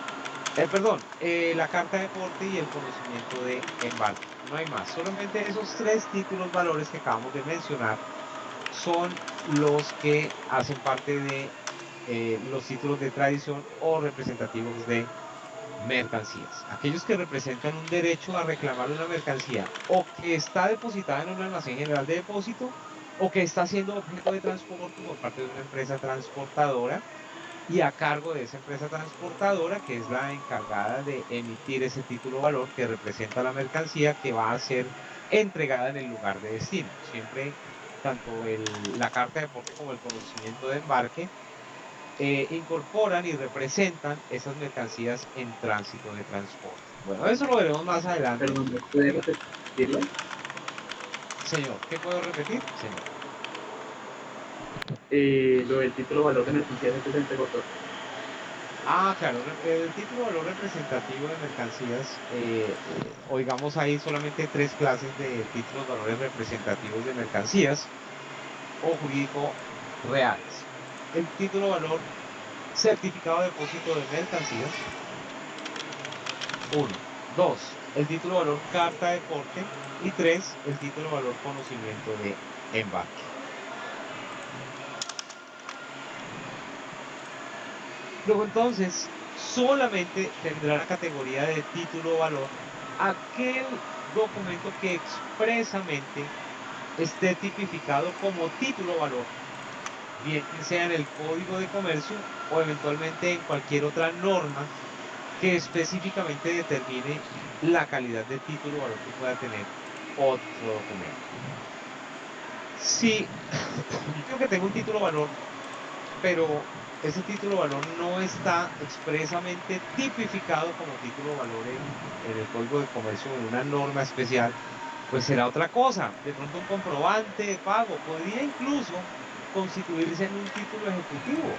la carta de porte y el conocimiento de embarque. No hay más, solamente esos tres títulos valores que acabamos de mencionar son los que hacen parte de los títulos de tradición o representativos de mercancías. Aquellos que representan un derecho a reclamar una mercancía o que está depositada en un almacén general de depósito o que está siendo objeto de transporte por parte de una empresa transportadora y a cargo de esa empresa transportadora, que es la encargada de emitir ese título valor que representa la mercancía que va a ser entregada en el lugar de destino. Siempre tanto la carta de porte como el conocimiento de embarque incorporan y representan esas mercancías en tránsito de transporte. Bueno, eso lo veremos más adelante. Perdón, ¿puede repetirlo? Señor, ¿qué puedo repetir? Señor. Lo del título valor de mercancías es que se entrecortó. Claro, el título de valor representativo de mercancías, oigamos, hay solamente tres clases de títulos valores representativos de mercancías o jurídico reales. El título valor certificado de depósito de mercancías, uno. Dos, el título valor carta de porte. Y tres, el título valor conocimiento de embarque. Luego entonces, solamente tendrá la categoría de título valor aquel documento que expresamente esté tipificado como título valor, bien sea en el Código de Comercio o eventualmente en cualquier otra norma que específicamente determine la calidad de título valor que pueda tener otro documento. Si yo digo que tengo un título valor, pero ese título valor no está expresamente tipificado como título valor en el Código de Comercio o en una norma especial, pues será otra cosa. De pronto un comprobante de pago podría incluso constituirse en un título ejecutivo,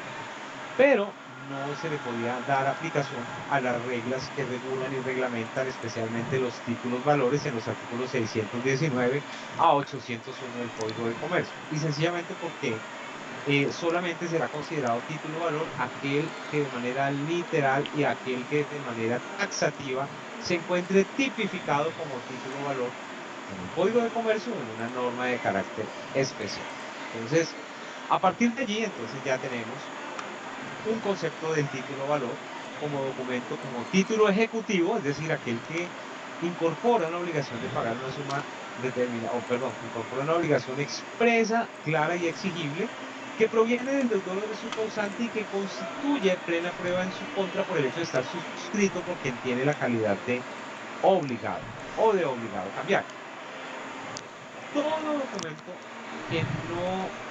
pero no se le podía dar aplicación a las reglas que regulan y reglamentan especialmente los títulos valores en los artículos 619 a 801 del Código de Comercio. Y sencillamente porque solamente será considerado título valor aquel que de manera literal y aquel que de manera taxativa se encuentre tipificado como título valor en el Código de Comercio o en una norma de carácter especial. Entonces, a partir de allí, entonces ya tenemos un concepto del título valor como documento, como título ejecutivo, es decir, aquel que incorpora una obligación de pagar una suma determinada, o perdón, incorpora una obligación expresa, clara y exigible que proviene del deudor o de su causante y que constituye plena prueba en su contra por el hecho de estar suscrito por quien tiene la calidad de obligado o de obligado cambiario. Todo documento que no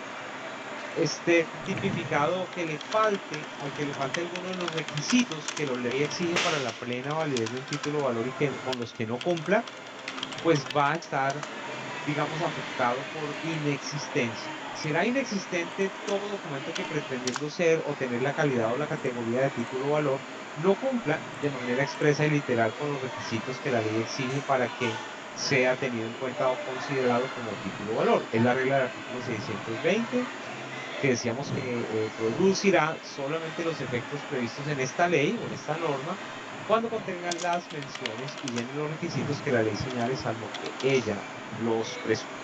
esté tipificado, que le falte, al que le falte alguno de los requisitos que la ley exige para la plena validez de un título de valor y que con los que no cumpla, pues va a estar, digamos, afectado por inexistencia. Será inexistente todo documento que pretendiendo ser o tener la calidad o la categoría de título o valor no cumpla de manera expresa y literal con los requisitos que la ley exige para que sea tenido en cuenta o considerado como título o valor. Es la regla del artículo 620 que decíamos que producirá solamente los efectos previstos en esta ley o en esta norma cuando contengan las menciones y llenen los requisitos que la ley señale, salvo que ella los prescriba.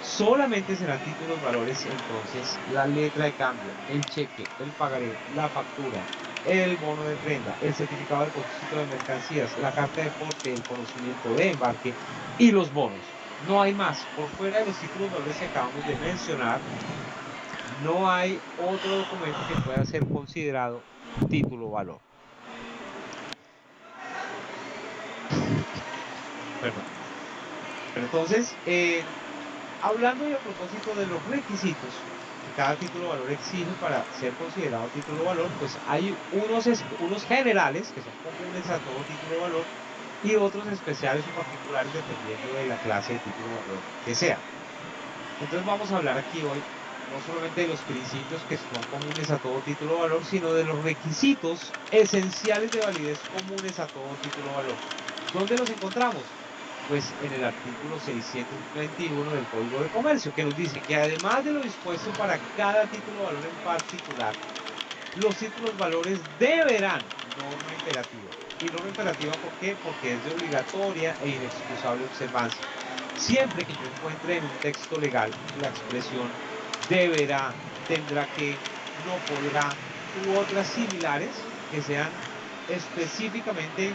Solamente serán títulos valores entonces la letra de cambio, el cheque, el pagaré, la factura, el bono de prenda, el certificado de depósito de mercancías, la carta de porte, el conocimiento de embarque y los bonos. No hay más. Por fuera de los títulos valores que acabamos de mencionar, no hay otro documento que pueda ser considerado título valor. Perdón. Pero entonces, hablando y a propósito de los requisitos que cada título valor exige para ser considerado título valor, pues hay unos generales que son comunes a todo título valor y otros especiales o particulares dependiendo de la clase de título valor que sea. Entonces vamos a hablar aquí hoy no solamente de los principios que son comunes a todo título valor, sino de los requisitos esenciales de validez comunes a todo título valor. ¿Dónde los encontramos? Pues en el artículo 621 del Código de Comercio, que nos dice que además de lo dispuesto para cada título valor en particular, los títulos valores deberán, norma imperativa. ¿Y norma imperativa por qué? Porque es de obligatoria e inexcusable observancia. Siempre que yo encuentre en un texto legal la expresión deberá, tendrá que, no podrá u otras similares que sean específicamente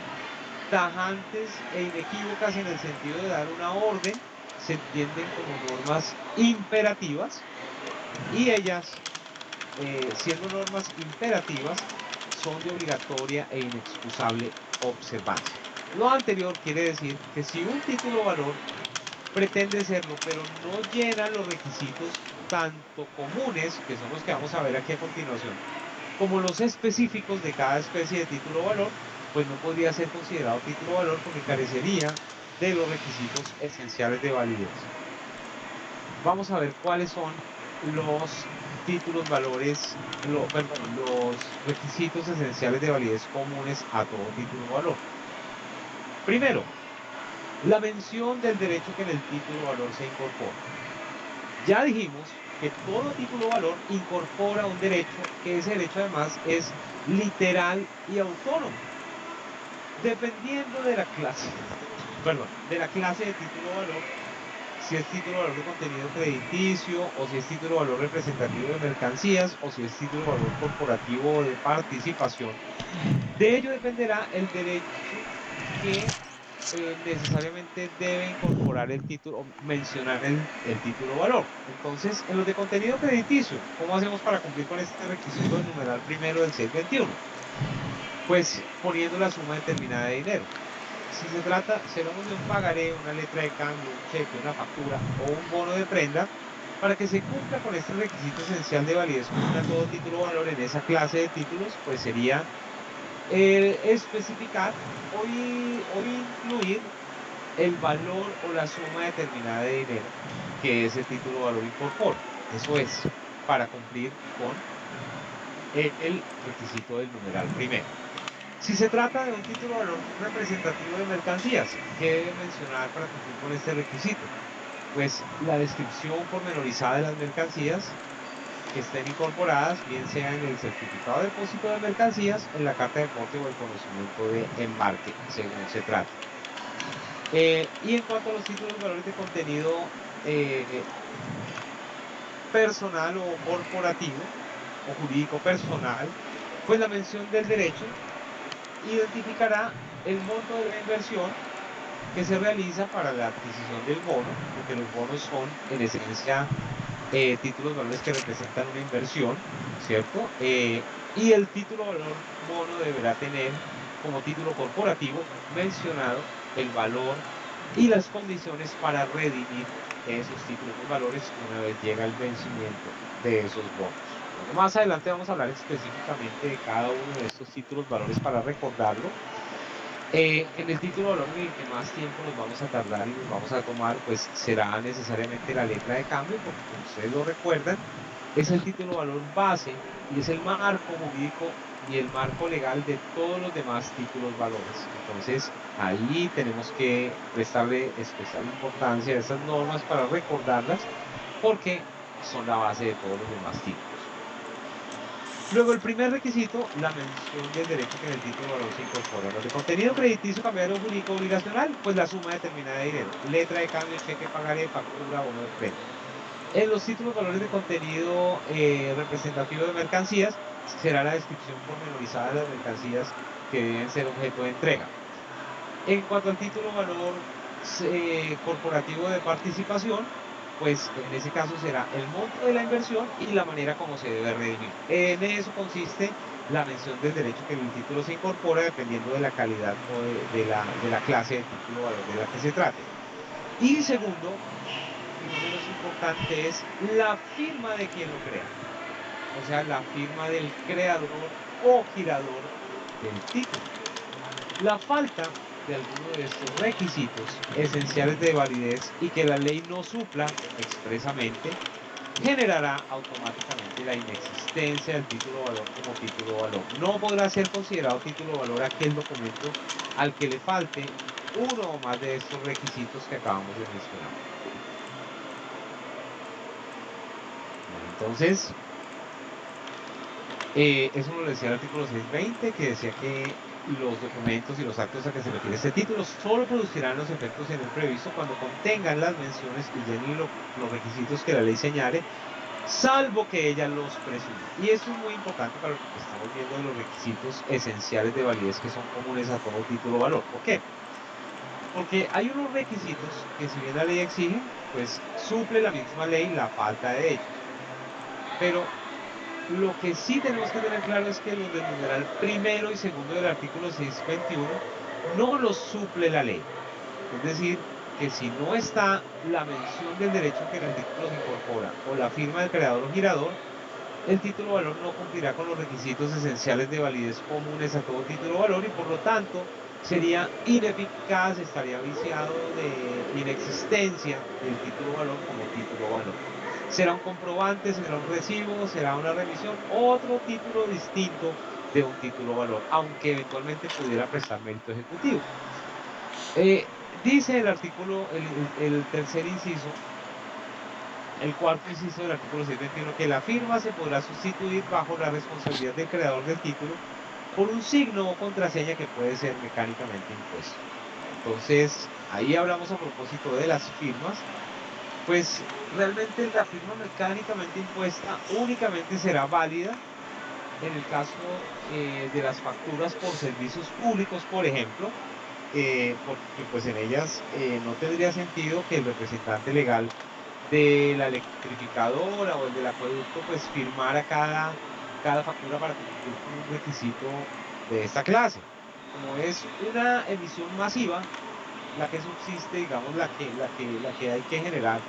tajantes e inequívocas en el sentido de dar una orden, se entienden como normas imperativas y ellas, siendo normas imperativas, son de obligatoria e inexcusable observancia. Lo anterior quiere decir que si un título valor pretende serlo, pero no llena los requisitos tanto comunes, que son los que vamos a ver aquí a continuación, como los específicos de cada especie de título o valor, pues no podría ser considerado título o valor porque carecería de los requisitos esenciales de validez. Vamos a ver cuáles son los títulos valores, los requisitos esenciales de validez comunes a todo título o valor. Primero, la mención del derecho que en el título o valor se incorpora. Ya dijimos que todo título o valor incorpora un derecho, que ese derecho además es literal y autónomo, dependiendo de la clase, de la clase de título o valor, si es título o valor de contenido crediticio, o si es título o valor representativo de mercancías, o si es título o valor corporativo o de participación. De ello dependerá el derecho que necesariamente debe incorporar el título, o mencionar el título o valor. Entonces, en los de contenido crediticio, ¿cómo hacemos para cumplir con este requisito del numeral primero del 621? Pues poniendo la suma determinada de dinero. Si se trata, si hablamos de un pagaré, una letra de cambio, un cheque, una factura o un bono de prenda, para que se cumpla con este requisito esencial de validez común a todo título o valor en esa clase de títulos, pues sería especificar o incluir el valor o la suma determinada de dinero que ese título o valor incorpora. Eso es, para cumplir con el requisito del numeral primero. Si se trata de un título o valor representativo de mercancías, ¿qué debe mencionar para cumplir con este requisito? Pues la descripción pormenorizada de las mercancías, que estén incorporadas, bien sea en el certificado de depósito de mercancías, en la carta de porte o el conocimiento de embarque, según se trate. Y en cuanto a los títulos valores de contenido personal o corporativo o jurídico personal, pues la mención del derecho identificará el monto de la inversión que se realiza para la adquisición del bono, porque los bonos son en esencia títulos valores que representan una inversión, ¿cierto? Y el título valor bono deberá tener como título corporativo mencionado el valor y las condiciones para redimir esos títulos valores una vez llega el vencimiento de esos bonos. Bueno, más adelante vamos a hablar específicamente de cada uno de estos títulos valores para recordarlo. En el título valor en el que más tiempo nos vamos a tardar y nos vamos a tomar, pues será necesariamente la letra de cambio, porque como ustedes lo recuerdan, es el título valor base y es el marco jurídico y el marco legal de todos los demás títulos valores. Entonces, ahí tenemos que prestarle especial importancia a esas normas para recordarlas, porque son la base de todos los demás títulos. Luego, el primer requisito, la mención del derecho que en el título de valor se incorpora. Los de contenido crediticio, cambiario jurídico obligacional, pues la suma determinada de dinero. Letra de cambio, cheque, pagaré, factura, bono de crédito. En los títulos valores de contenido representativo de mercancías, será la descripción pormenorizada de las mercancías que deben ser objeto de entrega. En cuanto al título valor corporativo de participación, pues en ese caso será el monto de la inversión y la manera como se debe redimir. En eso consiste la mención del derecho que en el título se incorpora dependiendo de la calidad o de la clase de título valor de la que se trate. Y segundo, y no menos importante, es la firma de quien lo crea. O sea, la firma del creador o girador del título. La falta de alguno de estos requisitos esenciales de validez y que la ley no supla expresamente, generará automáticamente la inexistencia del título valor como título valor. No podrá ser considerado título valor aquel documento al que le falte uno o más de estos requisitos que acabamos de mencionar. Bueno, entonces, eso nos lo decía el artículo 620, que decía que los documentos y los actos a que se refiere este título solo producirán los efectos en el previsto cuando contengan las menciones y llenen los requisitos que la ley señale, salvo que ella los presuma. Y esto es muy importante para lo que estamos viendo de los requisitos esenciales de validez que son comunes a todo título valor. ¿Por qué? Porque hay unos requisitos que si bien la ley exige, pues suple la misma ley la falta de ellos. Pero lo que sí tenemos que tener claro es que los del numeral primero y segundo del artículo 621 no los suple la ley. Es decir, que si no está la mención del derecho que en el título se incorpora o la firma del creador o girador, el título valor no cumplirá con los requisitos esenciales de validez comunes a todo título valor y por lo tanto sería ineficaz, estaría viciado de inexistencia del título valor como título valor. Será un comprobante, será un recibo, será una remisión, otro título distinto de un título valor, aunque eventualmente pudiera prestar mérito ejecutivo. Dice el artículo, el tercer inciso, el cuarto inciso del artículo 621, que la firma se podrá sustituir bajo la responsabilidad del creador del título por un signo o contraseña que puede ser mecánicamente impuesto. Entonces, ahí hablamos a propósito de las firmas. Pues realmente la firma mecánicamente impuesta únicamente será válida en el caso de las facturas por servicios públicos, por ejemplo, porque pues en ellas no tendría sentido que el representante legal de la electrificadora o el del acueducto pues firmara cada factura para cumplir con un requisito de esta clase. Como es una emisión masiva, la que subsiste, digamos, la que hay que generar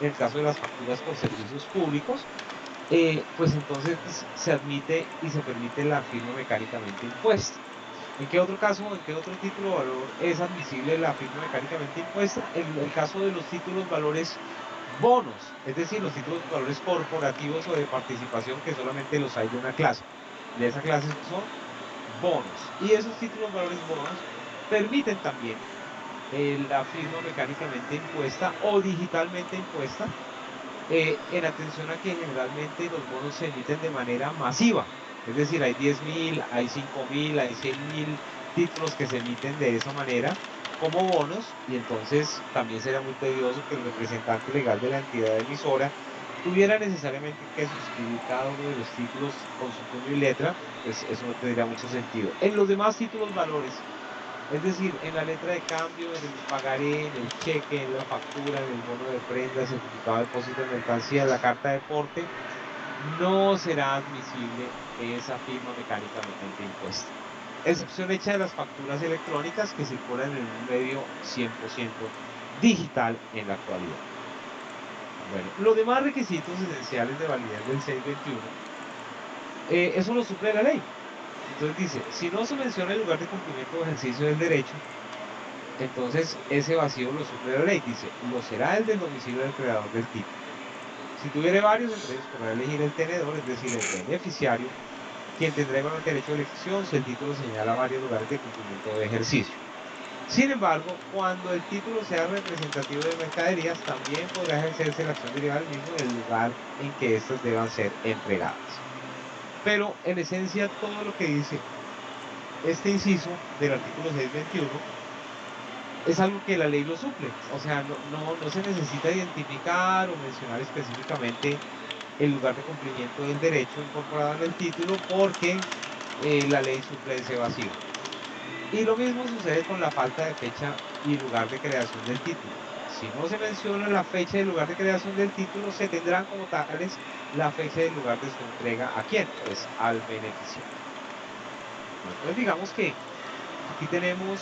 en el caso de las facturas por servicios públicos, pues entonces se admite y se permite la firma mecánicamente impuesta. ¿En qué otro caso, en qué otro título de valor es admisible la firma mecánicamente impuesta? En el caso de los títulos valores bonos, es decir, los títulos valores corporativos o de participación que solamente los hay de una clase. De esa clase son bonos. Y esos títulos valores bonos permiten también la firma mecánicamente impuesta o digitalmente impuesta en atención a que generalmente los bonos se emiten de manera masiva. Es decir, hay 10.000, hay 5.000, hay 100.000 títulos que se emiten de esa manera como bonos, y entonces también sería muy tedioso que el representante legal de la entidad emisora tuviera necesariamente que suscribir cada uno de los títulos con su puño y letra. Pues eso no tendría mucho sentido. En los demás títulos valores, es decir, en la letra de cambio, en el pagaré, en el cheque, en la factura, en el bono de prenda, certificado de depósito de mercancía, en la carta de porte, no será admisible esa firma mecánicamente impuesta. Excepción hecha de las facturas electrónicas que circulan en un medio 100% digital en la actualidad. Bueno, los demás requisitos esenciales de validez del 621, eso lo suple la ley. Entonces dice, si no se menciona el lugar de cumplimiento o ejercicio del derecho, entonces ese vacío lo suple la ley. Dice, lo será el del domicilio del creador del título. Si tuviere varios, entre ellos podrá elegir el tenedor, es decir, el beneficiario, quien tendrá igualmente derecho de elección si el título señala varios lugares de cumplimiento o de ejercicio. Sin embargo, cuando el título sea representativo de mercaderías, también podrá ejercerse la acción derivada del mismo en el lugar en que éstas deban ser entregadas. Pero en esencia, todo lo que dice este inciso del artículo 621 es algo que la ley lo suple. O sea, no se necesita identificar o mencionar específicamente el lugar de cumplimiento del derecho incorporado en el título, porque la ley suple ese vacío. Y lo mismo sucede con la falta de fecha y lugar de creación del título. Si no se menciona la fecha y el lugar de creación del título, se tendrán como tales la fecha y el lugar de su entrega. ¿A quién? Pues al beneficiario. Bueno, entonces digamos que aquí tenemos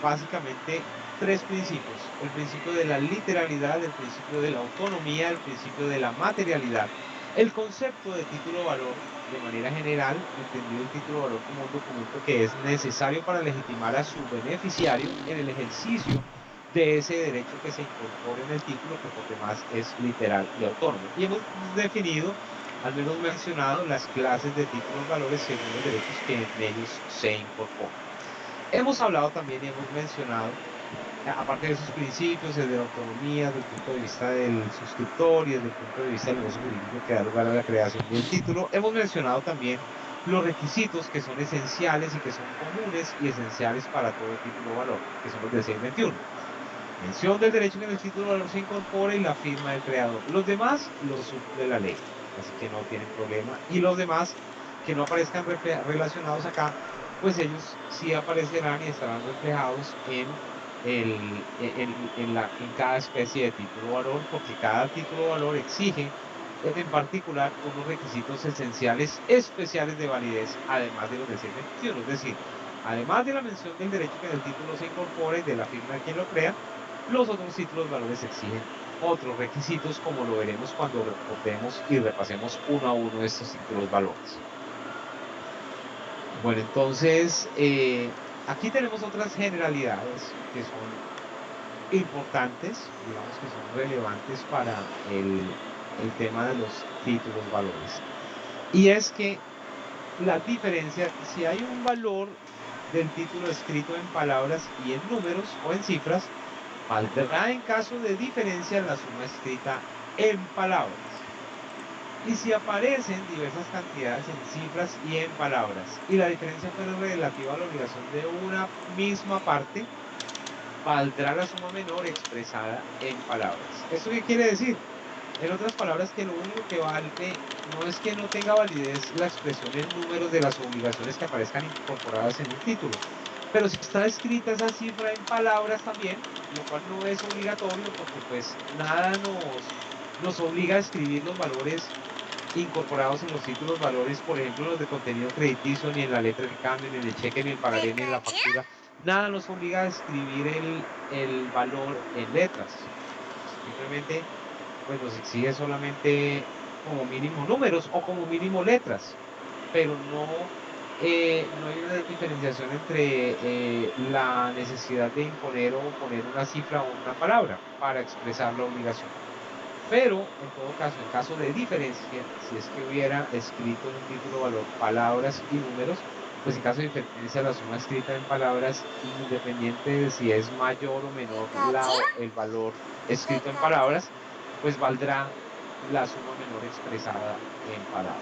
básicamente tres principios: el principio de la literalidad, el principio de la autonomía, el principio de la materialidad. El concepto de título valor, de manera general, entendido el título valor como un documento que es necesario para legitimar a su beneficiario en el ejercicio de ese derecho que se incorpore en el título, que por demás es literal y autónomo. Y hemos definido, al menos mencionado, las clases de títulos valores según los derechos que en ellos se incorporan. Hemos hablado también y hemos mencionado, aparte de esos principios, el de la autonomía, desde el punto de vista del suscriptor y desde el punto de vista del negocio jurídico que da lugar a la creación del título, hemos mencionado también los requisitos que son esenciales y que son comunes y esenciales para todo título valor, que son los del 621. Mención del derecho que en el título valor se incorpora y la firma del creador. Los demás los suple la ley, así que no tienen problema. Y los demás que no aparezcan relacionados acá, pues ellos sí aparecerán y estarán reflejados en cada especie de título valor, porque cada título valor exige en particular unos requisitos esenciales especiales de validez, además de los del 621. Es decir, además de la mención del derecho que en el título se incorpora y de la firma de quien lo crea, los otros títulos valores exigen otros requisitos, como lo veremos cuando recordemos y repasemos uno a uno estos títulos valores. Bueno, entonces, aquí tenemos otras generalidades que son importantes, digamos que son relevantes para el tema de los títulos valores. Y es que la diferencia, si hay un valor del título escrito en palabras y en números o en cifras, valdrá en caso de diferencia la suma escrita en palabras. Y si aparecen diversas cantidades en cifras y en palabras, y la diferencia fuera relativa a la obligación de una misma parte, valdrá la suma menor expresada en palabras. ¿Esto qué quiere decir? En otras palabras, que lo único que vale no es que no tenga validez la expresión en números de las obligaciones que aparezcan incorporadas en un título, pero si está escrita esa cifra en palabras también, lo cual no es obligatorio, porque pues nada nos obliga a escribir los valores incorporados en los títulos valores, por ejemplo, los de contenido crediticio, ni en la letra de cambio, ni en el cheque, ni en el pagaré, ni en la factura. Nada nos obliga a escribir el valor en letras. Simplemente pues nos exige solamente como mínimo números o como mínimo letras, pero no hay una diferenciación entre la necesidad de imponer o poner una cifra o una palabra para expresar la obligación. Pero en todo caso, en caso de diferencia, si es que hubiera escrito en un título valor palabras y números, pues en caso de diferencia la suma escrita en palabras, independiente de si es mayor o menor el valor escrito en palabras, pues valdrá la suma menor expresada en palabras.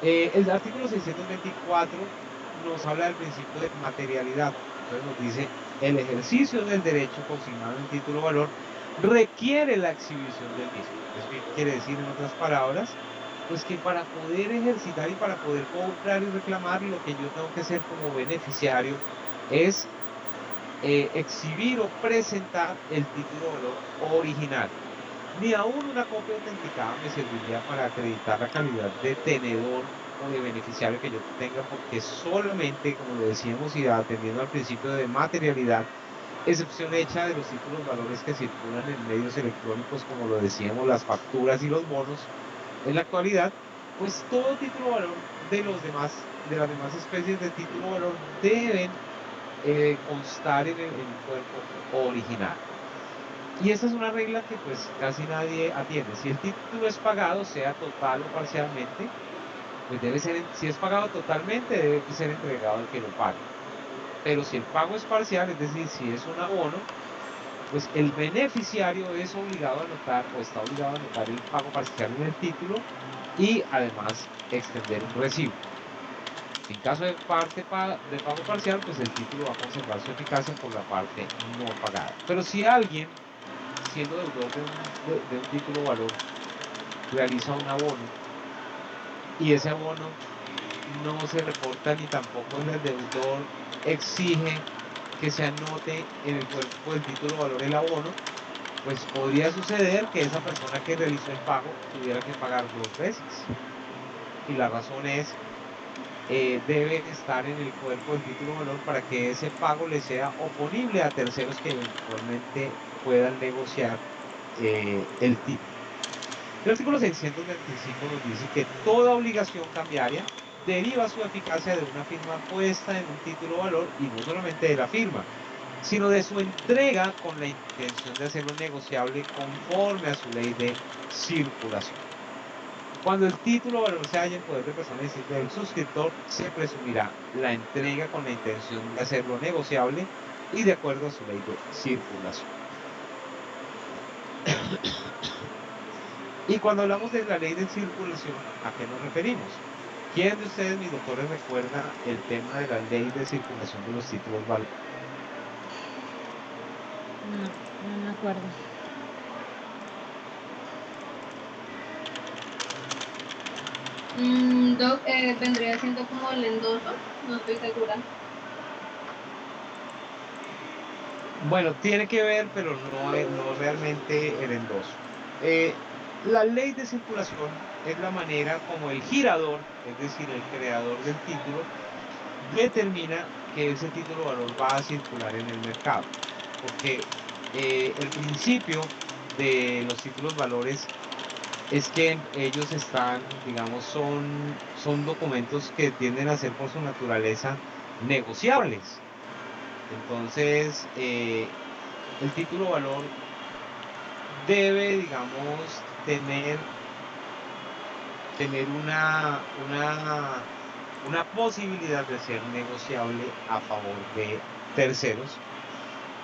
El artículo 624 nos habla del principio de materialidad. Entonces nos dice, el ejercicio del derecho consignado en título o valor requiere la exhibición del mismo. ¿Eso qué quiere decir en otras palabras? Pues que para poder ejercitar y para poder cobrar y reclamar, lo que yo tengo que hacer como beneficiario es exhibir o presentar el título o valor original. Ni aún una copia autenticada me serviría para acreditar la calidad de tenedor o de beneficiario que yo tenga, porque solamente, como lo decíamos y atendiendo al principio de materialidad, excepción hecha de los títulos valores que circulan en medios electrónicos, como lo decíamos, las facturas y los bonos, en la actualidad, pues todo título valor de las demás especies de título valor deben constar en el cuerpo original. Y esa es una regla que pues casi nadie atiende. Si el título es pagado, sea total o parcialmente, pues debe ser, si es pagado totalmente, debe ser entregado al que lo pague. Pero si el pago es parcial, es decir, si es un abono, pues el beneficiario es obligado a anotar o está obligado a anotar el pago parcial en el título y además extender un recibo. En caso de pago parcial, pues el título va a conservar su eficacia por la parte no pagada. Pero si alguien, siendo deudor de un título o valor, realiza un abono y ese abono no se reporta ni tampoco el deudor exige que se anote en el cuerpo del título o valor el abono, pues podría suceder que esa persona que realizó el pago tuviera que pagar 2 veces. Y la razón es, debe estar en el cuerpo del título o valor para que ese pago le sea oponible a terceros que eventualmente puedan negociar el título. El artículo 625 nos dice que toda obligación cambiaria deriva su eficacia de una firma puesta en un título o valor, y no solamente de la firma, sino de su entrega con la intención de hacerlo negociable conforme a su ley de circulación. Cuando el título o valor se halla en poder de persona distinta del suscriptor, se presumirá la entrega con la intención de hacerlo negociable y de acuerdo a su ley de circulación. Y cuando hablamos de la ley de circulación, ¿a qué nos referimos? ¿Quién de ustedes, mis doctores, recuerda el tema de la ley de circulación de los títulos valores? No me acuerdo. Doc, vendría siendo como el endoso, no estoy segura. Bueno, tiene que ver, pero no realmente el endoso. La ley de circulación es la manera como el girador, es decir, el creador del título, determina que ese título valor va a circular en el mercado. Porque el principio de los títulos valores es que ellos están, digamos, son documentos que tienden a ser por su naturaleza negociables. Entonces, el título valor debe, digamos, tener una posibilidad de ser negociable a favor de terceros.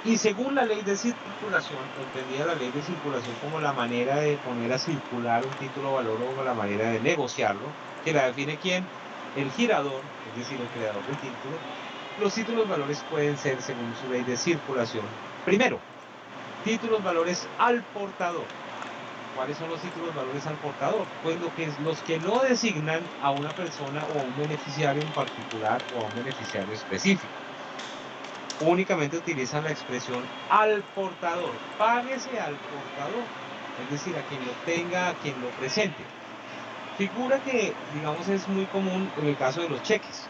Y según la ley de circulación, entendida la ley de circulación como la manera de poner a circular un título valor o la manera de negociarlo, que la define quién, el girador, es decir, el creador del título. Los títulos valores pueden ser, según su ley de circulación, primero, títulos valores al portador. ¿Cuáles son los títulos valores al portador? Pues los que no designan a una persona o a un beneficiario en particular o a un beneficiario específico. Únicamente utilizan la expresión al portador, páguese al portador, es decir, a quien lo tenga, a quien lo presente. Figura que, digamos, es muy común en el caso de los cheques.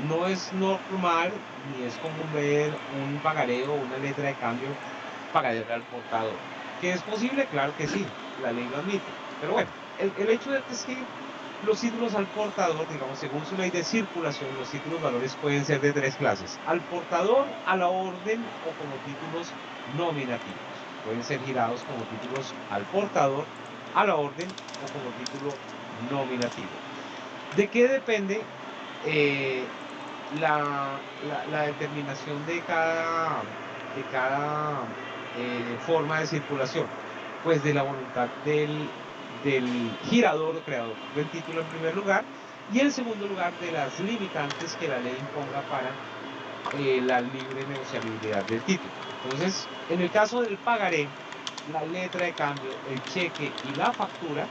No es normal ni es común ver un pagaré o una letra de cambio pagaré al portador. ¿Que es posible? Claro que sí, la ley lo admite. Pero bueno, el hecho es que los títulos al portador, digamos, según su ley de circulación, los títulos valores pueden ser de 3 clases: al portador, a la orden o como títulos nominativos. Pueden ser girados como títulos al portador, a la orden o como título nominativo. ¿De qué depende la determinación de cada forma de circulación? pues de la voluntad del girador o creador del título en primer lugar, y en segundo lugar de las limitantes que la ley imponga para la libre negociabilidad del título. Entonces, en el caso del pagaré, la letra de cambio, el cheque y la factura,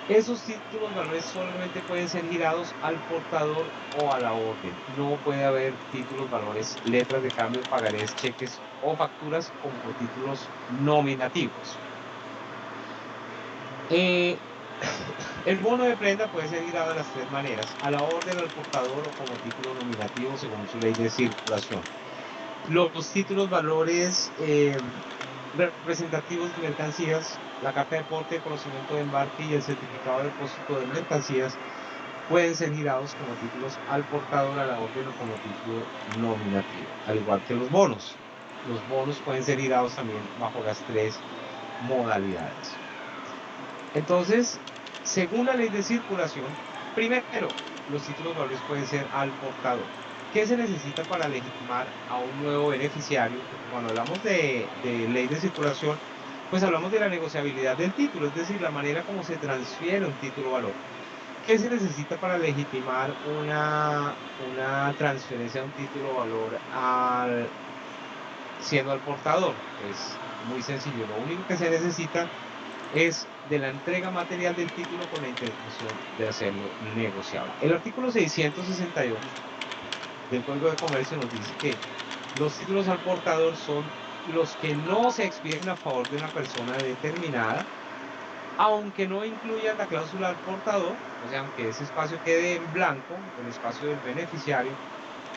esos títulos valores solamente pueden ser girados al portador o a la orden. No puede haber títulos valores, letras de cambio, pagarés, cheques o facturas como títulos nominativos. El bono de prenda puede ser girado de las tres maneras: a la orden, al portador o como título nominativo según su ley de circulación. Los títulos valores representativos de mercancías, la carta de porte, conocimiento de embarque y el certificado de depósito de mercancías pueden ser girados como títulos al portador, a la orden o como título nominativo, al igual que los bonos. Los bonos pueden ser girados también bajo las tres modalidades. Entonces, según la ley de circulación, primero, los títulos valores pueden ser al portador. ¿Qué se necesita para legitimar a un nuevo beneficiario? Porque cuando hablamos de ley de circulación, pues hablamos de la negociabilidad del título, es decir, la manera como se transfiere un título valor. ¿Qué se necesita para legitimar una transferencia de un título valor siendo al portador? Pues muy sencillo, lo único que se necesita es de la entrega material del título con la intención de hacerlo negociable. El artículo 668 del Código de Comercio nos dice que los títulos al portador son los que no se expiden a favor de una persona determinada, aunque no incluyan la cláusula al portador, o sea, aunque ese espacio quede en blanco, el espacio del beneficiario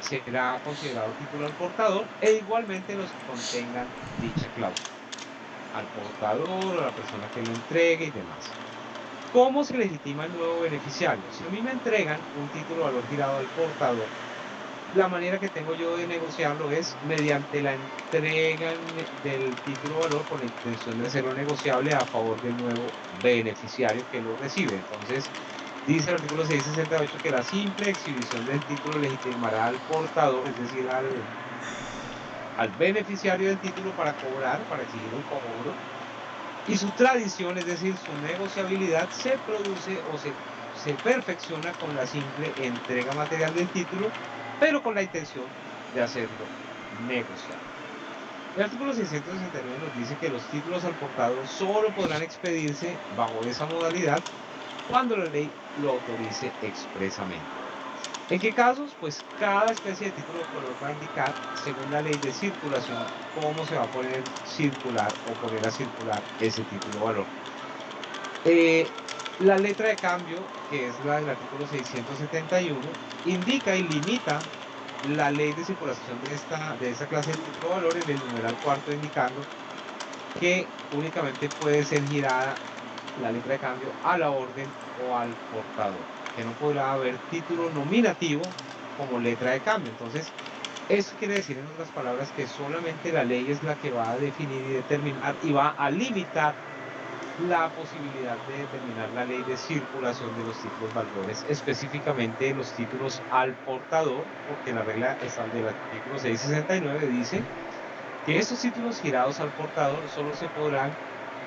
será considerado título al portador, e igualmente los que contengan dicha cláusula al portador o a la persona que lo entregue y demás. ¿Cómo se legitima el nuevo beneficiario? Si a mí me entregan un título de valor girado al portador, la manera que tengo yo de negociarlo es mediante la entrega del título de valor con la intención de hacerlo negociable a favor del nuevo beneficiario que lo recibe. Entonces, dice el artículo 668 que la simple exhibición del título legitimará al portador, es decir, al beneficiario del título para cobrar, para exigir un cobro, y su tradición, es decir, su negociabilidad, se produce o se perfecciona con la simple entrega material del título, pero con la intención de hacerlo negociable. El artículo 669 nos dice que los títulos al portador solo podrán expedirse bajo esa modalidad cuando la ley lo autorice expresamente. ¿En qué casos? Pues cada especie de título de valor va a indicar, según la ley de circulación, cómo se va a poner circular o poner a circular ese título de valor. La letra de cambio, que es la del artículo 671, indica y limita la ley de circulación de esta clase de título de valor en el numeral cuarto, indicando que únicamente puede ser girada la letra de cambio a la orden o al portador, que no podrá haber título nominativo como letra de cambio. Entonces, eso quiere decir, en otras palabras, que solamente la ley es la que va a definir y determinar y va a limitar la posibilidad de determinar la ley de circulación de los títulos valores, específicamente los títulos al portador, porque la regla del artículo 669 dice que estos títulos girados al portador solo se podrán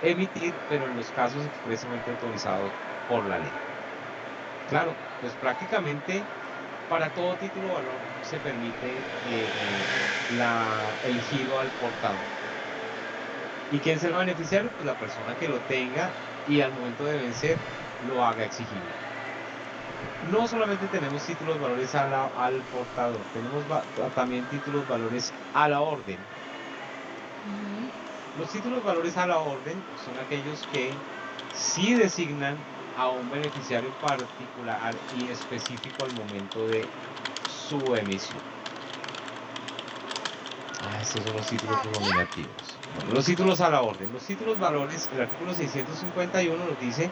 emitir, pero en los casos expresamente autorizados por la ley. Claro, pues prácticamente para todo título de valor se permite el giro al portador. ¿Y quién será el beneficiario? Pues la persona que lo tenga y al momento de vencer lo haga exigible. No solamente tenemos títulos valores al portador, tenemos también títulos valores a la orden. Los títulos valores a la orden son aquellos que sí designan a un beneficiario particular y específico al momento de su emisión. Estos son los títulos nominativos. Bueno, los títulos a la orden. Los títulos valores, el artículo 651 nos dice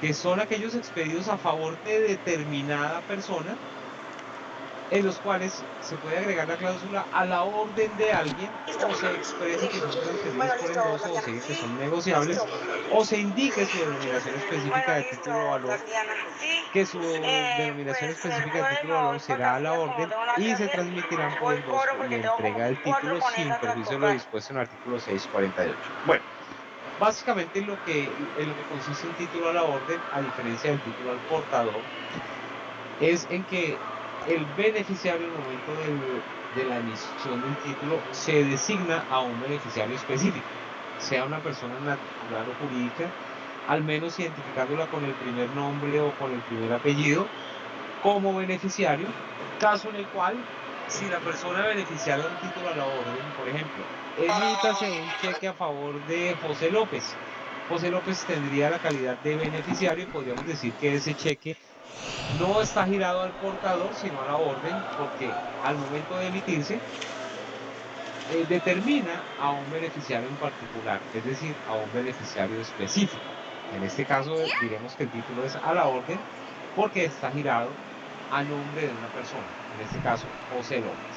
que son aquellos expedidos a favor de determinada persona, en los cuales se puede agregar la cláusula a la orden de alguien, o se exprese que son transferidos por endoso, o se dice que son negociables, o se indique su denominación específica de título de valor, que su denominación específica de título de valor será a la orden y se transmitirán por endoso y entrega del título sin perjuicio de lo dispuesto en el artículo 648. Bueno, Básicamente en lo que consiste un título a la orden, a diferencia del título al portador, es en que el beneficiario en el momento de la emisión del título se designa a un beneficiario específico, sea una persona natural o jurídica, al menos identificándola con el primer nombre o con el primer apellido como beneficiario, caso en el cual, si la persona beneficiaria de un título a la orden, por ejemplo, emítase un cheque a favor de José López. José López tendría la calidad de beneficiario y podríamos decir que ese cheque no está girado al portador, sino a la orden, porque al momento de emitirse, determina a un beneficiario en particular, es decir, a un beneficiario específico. En este caso, diremos que el título es a la orden porque está girado a nombre de una persona, en este caso, José López.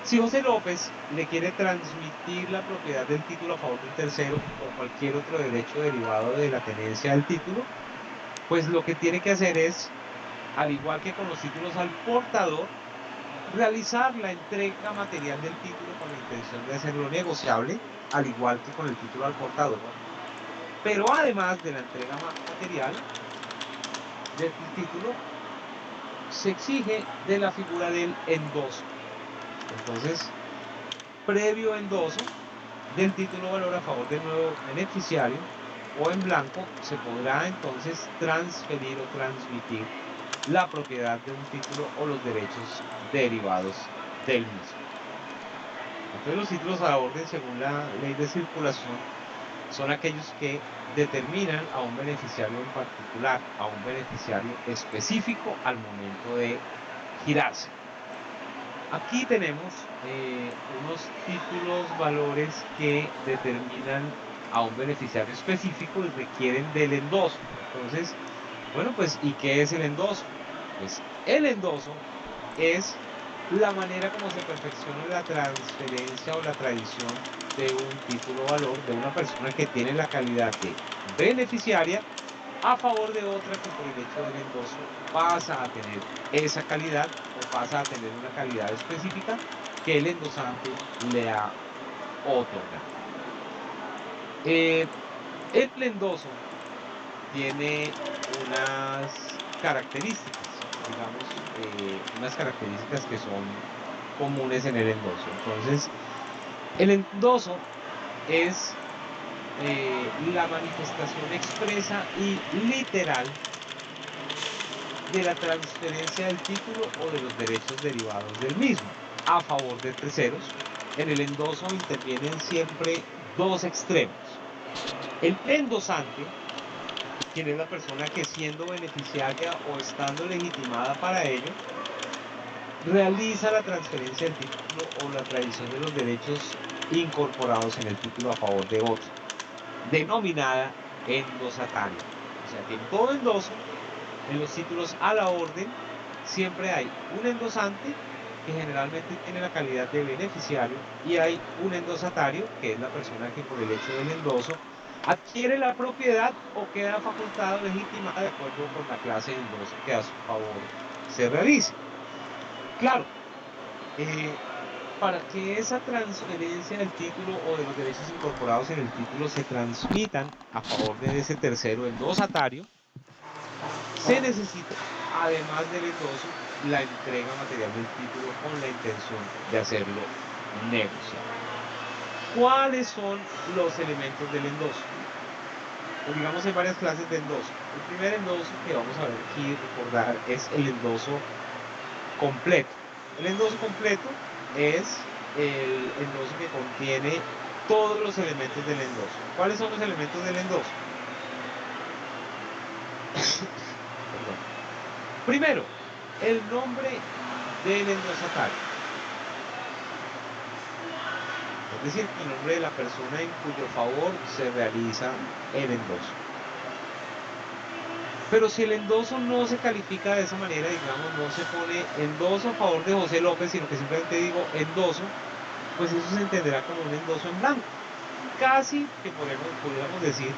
Si José López le quiere transmitir la propiedad del título a favor de un tercero o cualquier otro derecho derivado de la tenencia del título, pues lo que tiene que hacer es, al igual que con los títulos al portador, realizar la entrega material del título con la intención de hacerlo negociable, al igual que con el título al portador. Pero además de la entrega material del título, se exige de la figura del endoso. Entonces, previo endoso del título valor a favor del nuevo beneficiario o en blanco, se podrá entonces transferir o transmitir la propiedad de un título o los derechos derivados del mismo. Entonces los títulos a la orden, según la ley de circulación, son aquellos que determinan a un beneficiario en particular, a un beneficiario específico al momento de girarse. Aquí tenemos unos títulos valores que determinan a un beneficiario específico y requieren del endoso. Entonces, bueno, pues, ¿y qué es el endoso? Pues el endoso es la manera como se perfecciona la transferencia o la tradición de un título valor de una persona que tiene la calidad de beneficiaria a favor de otra que por el hecho del endoso pasa a tener esa calidad o pasa a tener una calidad específica que el endosante le ha otorgado. El endoso tiene unas características, digamos, unas características que son comunes en el endoso. Entonces, el endoso es la manifestación expresa y literal de la transferencia del título o de los derechos derivados del mismo a favor de terceros. En el endoso intervienen siempre dos extremos. El endosante, quien es la persona que siendo beneficiaria o estando legitimada para ello, realiza la transferencia del título o la tradición de los derechos incorporados en el título a favor de otro, denominada endosatario. O sea que en todo endoso, en los títulos a la orden, siempre hay un endosante que generalmente tiene la calidad de beneficiario y hay un endosatario, que es la persona que por el hecho del endoso adquiere la propiedad o queda facultado legitimada de acuerdo con la clase de endoso que a su favor se realice. Claro, para que esa transferencia del título o de los derechos incorporados en el título se transmitan a favor de ese tercero endosatario, se necesita, además del endoso, la entrega material del título con la intención de hacerlo negociable. ¿Cuáles son los elementos del endoso? Pues digamos, hay varias clases de endoso. El primer endoso que vamos a ver aquí, recordar, es el endoso completo. El endoso completo es el endoso que contiene todos los elementos del endoso. ¿Cuáles son los elementos del endoso? Perdón. Primero, el nombre del endosatario. Es decir, el nombre de la persona en cuyo favor se realiza el endoso. Pero si el endoso no se califica de esa manera, digamos, no se pone endoso a favor de José López, sino que simplemente digo endoso, pues eso se entenderá como un endoso en blanco. Casi que pudiéramos decir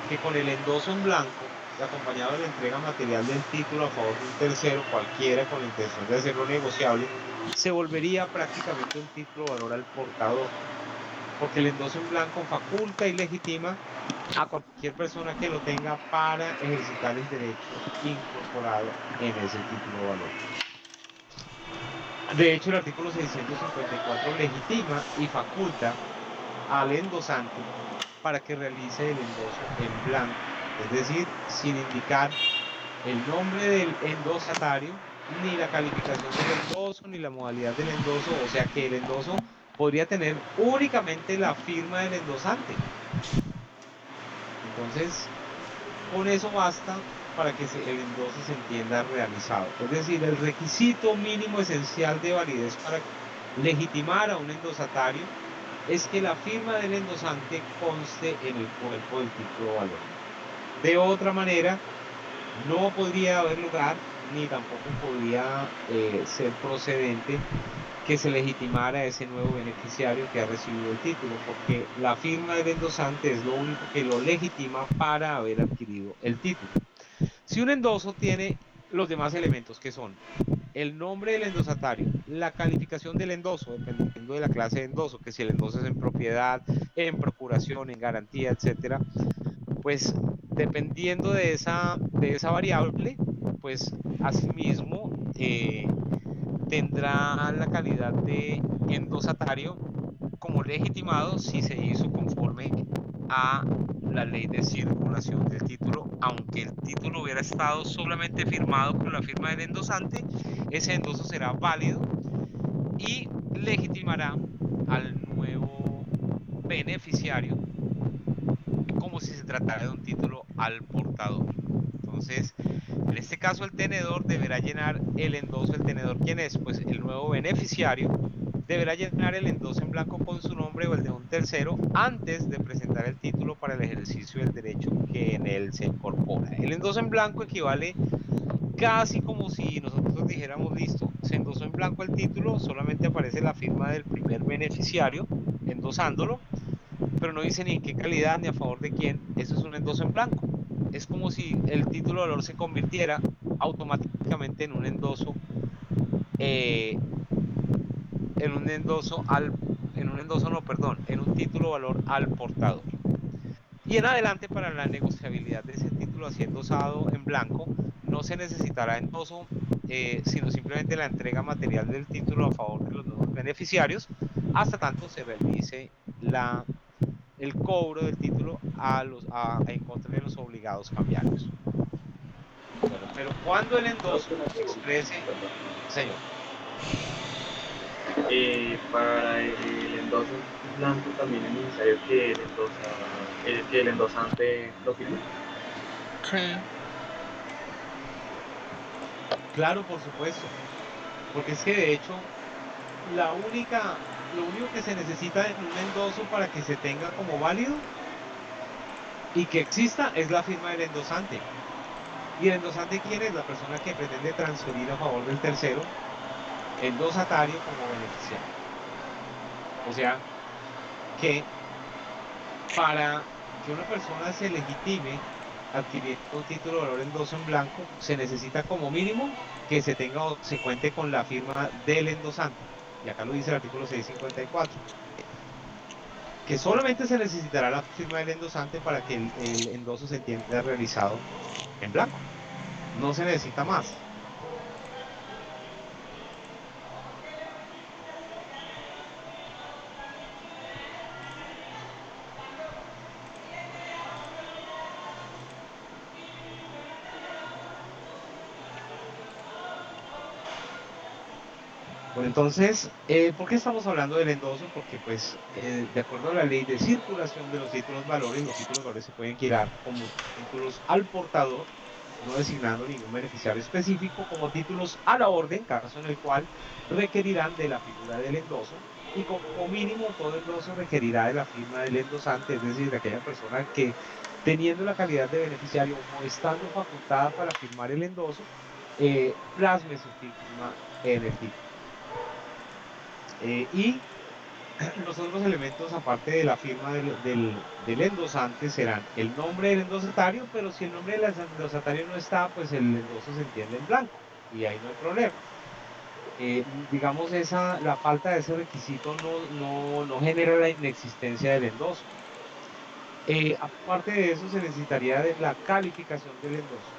que con el endoso en blanco, acompañado de la entrega material del título a favor de un tercero, cualquiera con la intención de hacerlo negociable, se volvería prácticamente un título valor al portador. porque el endoso en blanco faculta y legitima a cualquier persona que lo tenga para ejercitar el derecho incorporado en ese título o valor. De hecho, el artículo 654 legitima y faculta al endosante para que realice el endoso en blanco, es decir, sin indicar el nombre del endosatario, ni la calificación del endoso, ni la modalidad del endoso, o sea que el endoso podría tener únicamente la firma del endosante. Entonces, con eso basta para que el endoso se entienda realizado. Es decir, el requisito mínimo esencial de validez para legitimar a un endosatario es que la firma del endosante conste en el cuerpo del título o valor. De otra manera, no podría haber lugar, ni tampoco podría ser procedente que se legitimara a ese nuevo beneficiario que ha recibido el título, porque la firma del endosante es lo único que lo legitima para haber adquirido el título. Si un endoso tiene los demás elementos, que son el nombre del endosatario, la calificación del endoso, dependiendo de la clase de endoso, que si el endoso es en propiedad, en procuración, en garantía, etcétera, pues dependiendo de esa variable, pues asimismo tendrá la calidad de endosatario como legitimado si se hizo conforme a la ley de circulación del título, aunque el título hubiera estado solamente firmado con la firma del endosante, ese endoso será válido y legitimará al nuevo beneficiario como si se tratara de un título al portador. Entonces, en este caso el tenedor deberá llenar el endoso. ¿El tenedor quién es? Pues el nuevo beneficiario deberá llenar el endoso en blanco con su nombre o el de un tercero antes de presentar el título para el ejercicio del derecho que en él se incorpora. El endoso en blanco equivale casi como si nosotros dijéramos: listo, se endosó en blanco el título, solamente aparece la firma del primer beneficiario endosándolo, pero no dice ni en qué calidad ni a favor de quién. Eso es un endoso en blanco. Es como si el título de valor se convirtiera automáticamente en un endoso en un título valor al portador. Y en adelante, para la negociabilidad de ese título así endosado en blanco, no se necesitará endoso, sino simplemente la entrega material del título a favor de los nuevos beneficiarios, hasta tanto se realice el cobro del título en contra de los obligados cambiarios. Bueno, pero cuando el endoso exprese, señor, Para el endoso blanco también es necesario que que el endosante lo firme. Sí. claro, por supuesto, porque es que de hecho lo único que se necesita en un endoso para que se tenga como válido y que exista es la firma del endosante. ¿Y el endosante quién es? La persona que pretende transferir a favor del tercero endosatario como beneficiario. O sea, que para que una persona se legitime adquiriendo un título de valor endoso en blanco, se necesita como mínimo que se tenga o se cuente con la firma del endosante. Y acá lo dice el artículo 654. Que solamente se necesitará la firma del endosante para que el endoso se entienda realizado en blanco. No se necesita más. Bueno, entonces, ¿por qué estamos hablando del endoso? Porque, pues, de acuerdo a la ley de circulación de los títulos valores se pueden quedar como títulos al portador, no designando ningún beneficiario específico, como títulos a la orden, caso en el cual requerirán de la figura del endoso, y como mínimo todo endoso requerirá de la firma del endosante, es decir, de aquella persona que, teniendo la calidad de beneficiario o estando facultada para firmar el endoso, plasme su firma en el título. Y los otros elementos, aparte de la firma del endosante, serán el nombre del endosatario, pero si el nombre del endosatario no está, pues el endoso se entiende en blanco y ahí no hay problema. digamos, la falta de ese requisito no genera la inexistencia del endoso. Aparte de eso, se necesitaría de la calificación del endoso.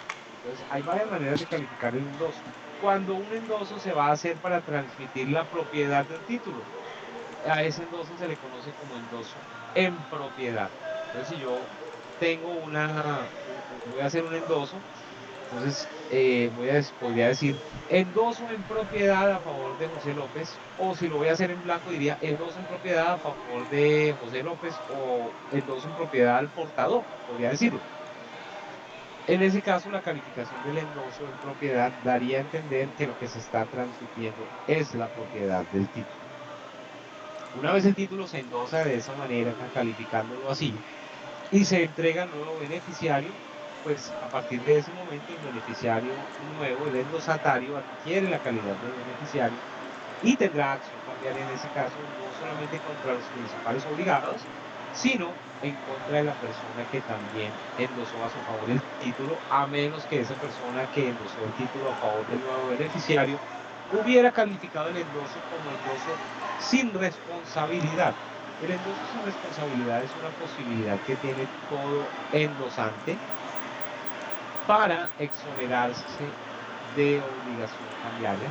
Entonces, hay varias maneras de calificar el endoso. Cuando un endoso se va a hacer para transmitir la propiedad de un título, a ese endoso se le conoce como endoso en propiedad. Entonces, si yo tengo voy a hacer un endoso, entonces podría decir endoso en propiedad a favor de José López, o si lo voy a hacer en blanco, diría endoso en propiedad a favor de José López, o endoso en propiedad al portador, podría decirlo. En ese caso, la calificación del endoso en propiedad daría a entender que lo que se está transmitiendo es la propiedad del título. Una vez el título se endosa de esa manera, calificándolo así, y se entrega al nuevo beneficiario, pues a partir de ese momento el beneficiario nuevo, el endosatario, adquiere la calidad de beneficiario y tendrá acción cambiaria en ese caso, no solamente contra los principales obligados, sino en contra de la persona que también endosó a su favor el título, a menos que esa persona que endosó el título a favor del nuevo beneficiario hubiera calificado el endoso como endoso sin responsabilidad. El endoso sin responsabilidad es una posibilidad que tiene todo endosante para exonerarse de obligación cambiaria,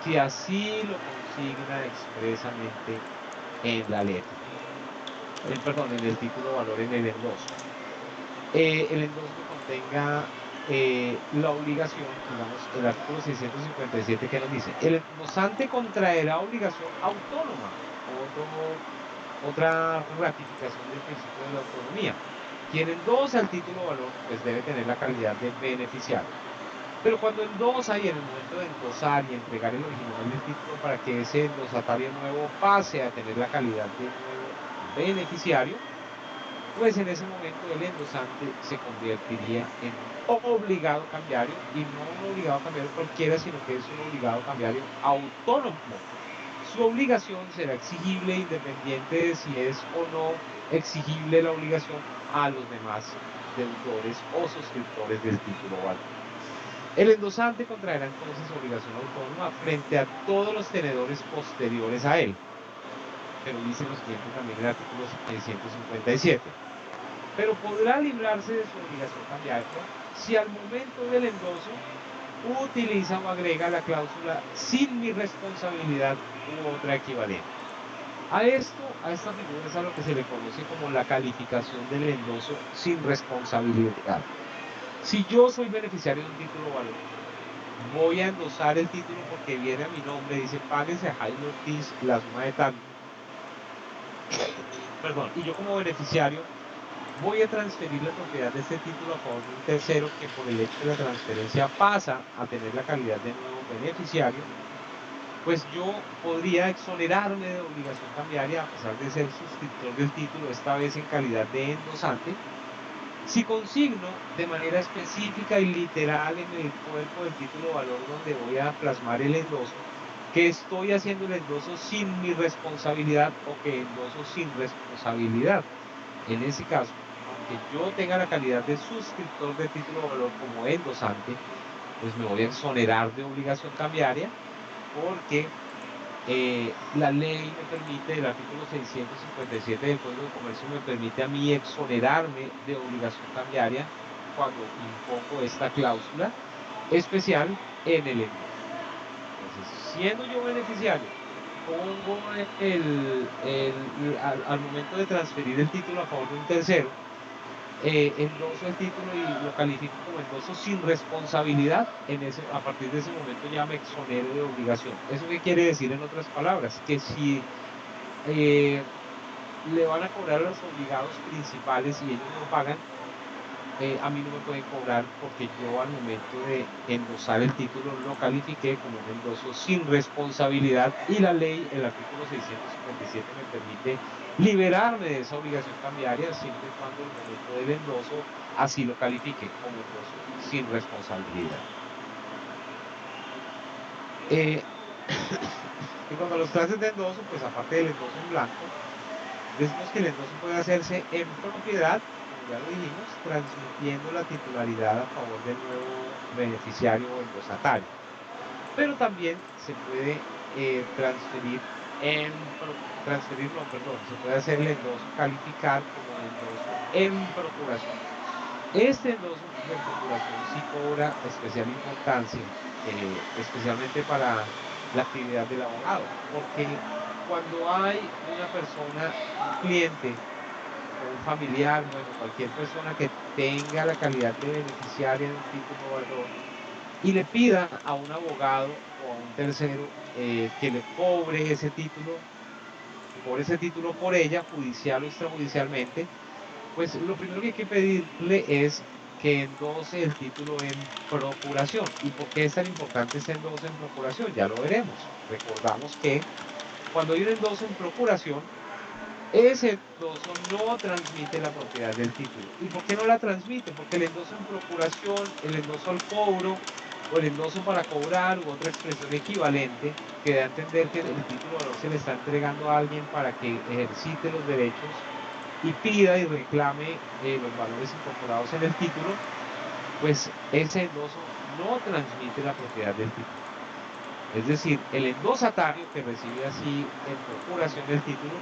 si así lo consigna expresamente en la letra. Perdón, en el título valor, en el endoso. El endoso que contenga la obligación, digamos, el artículo 657 que nos dice, el endosante contraerá obligación autónoma, otra ratificación del principio de la autonomía. Quien endosa el título valor, pues debe tener la calidad de beneficiario. Pero cuando endosa y en el momento de endosar y entregar el original del título para que ese endosatario nuevo pase a tener la calidad de nuevo beneficiario, pues en ese momento el endosante se convertiría en un obligado cambiario, y no un obligado cambiario cualquiera, sino que es un obligado cambiario autónomo. Su obligación será exigible independiente de si es o no exigible la obligación a los demás deudores o suscriptores del título o valor. El endosante contraerá entonces obligación autónoma frente a todos los tenedores posteriores a él. Pero dice lo siguiente también el artículo 657. Pero podrá librarse de su obligación cambiaria si al momento del endoso utiliza o agrega la cláusula sin mi responsabilidad u otra equivalente. A esta figura es a lo que se le conoce como la calificación del endoso sin responsabilidad. Si yo soy beneficiario de un título o valor, voy a endosar el título porque viene a mi nombre, dice páguese a Jaime Ortiz la suma de tanto, perdón, y yo como beneficiario voy a transferir la propiedad de este título a favor de un tercero que por el hecho de la transferencia pasa a tener la calidad de nuevo beneficiario, pues yo podría exonerarme de obligación cambiaria a pesar de ser suscriptor del título, esta vez en calidad de endosante, si consigno de manera específica y literal en el cuerpo del título valor donde voy a plasmar el endoso, que estoy haciendo el endoso sin mi responsabilidad o que endoso sin responsabilidad. En ese caso, aunque yo tenga la calidad de suscriptor del título valor como endosante, pues me voy a exonerar de obligación cambiaria porque la ley me permite, el artículo 657 del Código de Comercio me permite a mí exonerarme de obligación cambiaria cuando impongo esta cláusula especial en el endoso. Entonces, siendo yo beneficiario, pongo al momento de transferir el título a favor de un tercero, endoso el título y lo califico como endoso sin responsabilidad, a partir de ese momento ya me exonero de obligación. ¿Eso qué quiere decir en otras palabras? Que si eh, le van a cobrar a los obligados principales y ellos no pagan, a mí no me pueden cobrar porque yo al momento de endosar el título lo califiqué como un endoso sin responsabilidad, y la ley, el artículo 657, me permite liberarme de esa obligación cambiaria siempre y cuando el momento del endoso así lo califique como endoso sin responsabilidad. Eh, en cuanto a las clases de endoso, pues aparte del endoso en blanco, decimos que el endoso puede hacerse en propiedad, como ya lo dijimos, transmitiendo la titularidad a favor del nuevo beneficiario o endosatario. pero también se puede transferir transferir, no, perdón, se puede hacer el endoso calificar como endoso en procuración. Este endoso de procuración sí cobra especial importancia, especialmente para la actividad del abogado, porque cuando hay una persona, un cliente o un familiar, bueno, cualquier persona que tenga la calidad de beneficiaria de un título de valor y le pida a un abogado o a un tercero que le cobre ese título por ella, judicial o extrajudicialmente, pues lo primero que hay que pedirle es que endose el título en procuración. ¿Y por qué es tan importante ese endoso en procuración? Ya lo veremos. Recordamos que cuando hay un endoso en procuración, ese endoso no transmite la propiedad del título. ¿Y por qué no la transmite? Porque el endoso en procuración, el endoso al cobro o el endoso para cobrar u otra expresión equivalente que da a entender que el título de valor se le está entregando a alguien para que ejercite los derechos y pida y reclame los valores incorporados en el título, pues ese endoso no transmite la propiedad del título. Es decir, el endosatario que recibe así en procuración del título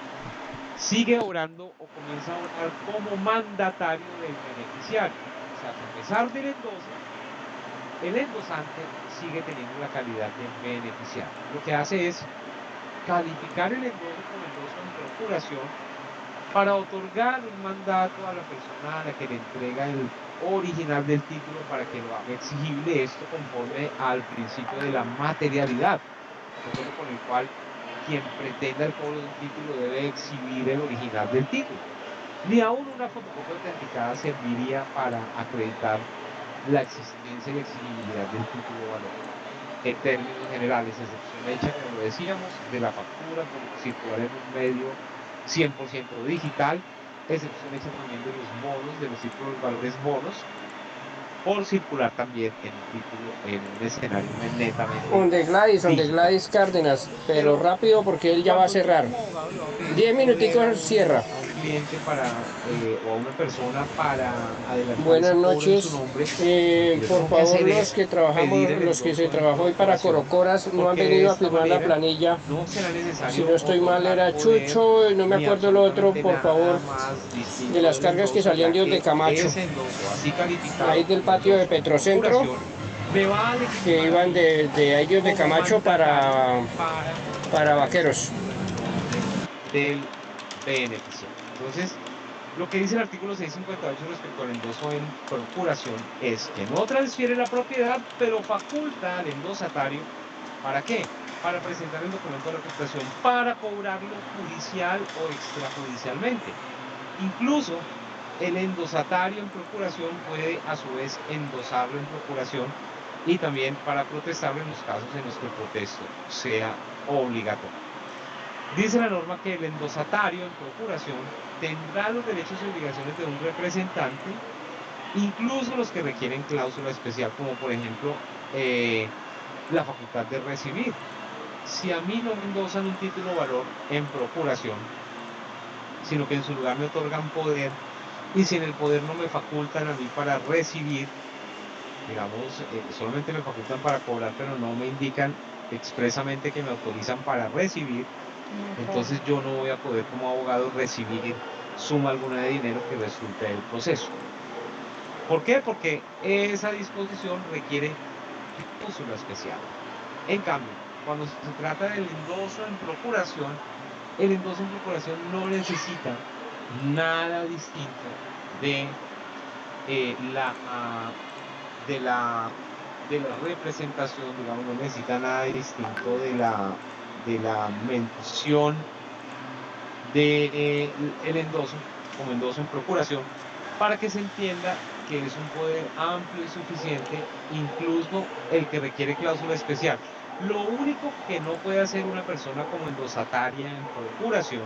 sigue obrando o comienza a obrar como mandatario del beneficiario. O sea, que a pesar del endoso, el endosante sigue teniendo la calidad de beneficiario. Lo que hace es calificar el endoso como endoso en procuración para otorgar un mandato a la persona a la que le entrega el original del título para que lo haga exigible, esto conforme al principio de la materialidad, de acuerdo con el cual quien pretenda el cobro de un título debe exhibir el original del título. Ni aún una fotocopia autenticada serviría para acreditar la existencia y exigibilidad del título de valor. En términos generales, excepción hecha, como lo decíamos, de la factura por circular en un medio 100% digital, excepción hecha también de los bonos, de los títulos de valores bonos, por circular también en un título, en un escenario netamente On the digital. Gladys Cárdenas, pero Pero rápido porque él ya va a cuando yo cerrar. como abogado le voy a pedir 10 un poder minuticos cierra. a un cliente para, o a una persona para adelantar Buenas ese cobro en su noches. nombre, lo que yo Por tengo que favor, hacer es pedir el los que se endoso en trabajó hoy para procuración, Corocoras no han porque de venido a esta firmar la manera planilla. no será Si necesario no estoy mal otorgar era poder Chucho, no me ni acuerdo lo otro, absolutamente por favor, nada más de distinto las del cargas que endoso, salían ya de que Camacho, ese endoso, así ahí calificado del como patio de endoso en Petrocentro, procuración, me va a que legitimar a iban mí de ahí de como Camacho mandatario para para otorgar ese Vaqueros. título en nombre del beneficiario. Entonces, lo que dice el artículo 658 respecto al endoso en procuración es que no transfiere la propiedad, pero faculta al endosatario, ¿para qué? Para presentar el documento de la captación, para cobrarlo judicial o extrajudicialmente. Incluso el endosatario en procuración puede a su vez endosarlo en procuración y también para protestarlo en los casos en los que el protesto sea obligatorio. Dice la norma que el endosatario en procuración tendrá los derechos y obligaciones de un representante, incluso los que requieren cláusula especial, como por ejemplo la facultad de recibir. Si a mí no me endosan un título o valor en procuración, sino que en su lugar me otorgan poder, y si en el poder no me facultan a mí para recibir, digamos, solamente me facultan para cobrar, pero no me indican expresamente que me autorizan para recibir, entonces yo no voy a poder como abogado recibir suma alguna de dinero que resulte del proceso. ¿Por qué? Porque esa disposición requiere cláusula especial. En cambio, cuando se trata del endoso en procuración, el endoso en procuración no necesita nada distinto de de la, de la representación, digamos, no necesita nada distinto de la mención del endoso como endoso en procuración para que se entienda que es un poder amplio y suficiente, incluso el que requiere cláusula especial. Lo único que no puede hacer una persona como endosataria en procuración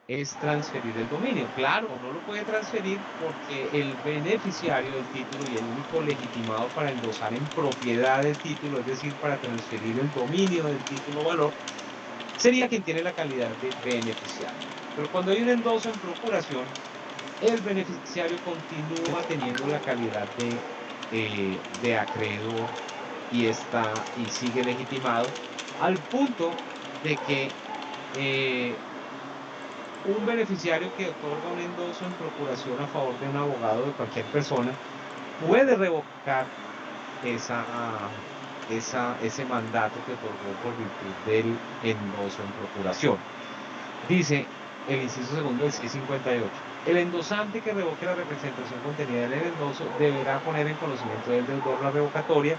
es transferir el dominio. Claro, no lo puede transferir porque el beneficiario del título y el único legitimado para endosar en propiedad del título, es decir, para transferir el dominio del título o valor, sería quien tiene la calidad de beneficiario. Pero cuando hay un endoso en procuración, el beneficiario continúa teniendo la calidad de acreedor y sigue legitimado, al punto de que un beneficiario que otorga un endoso en procuración a favor de un abogado de cualquier persona puede revocar ese mandato que otorgó por virtud del endoso en procuración. Dice el inciso segundo del 658. El endosante que revoque la representación contenida en el endoso deberá poner en conocimiento del deudor la revocatoria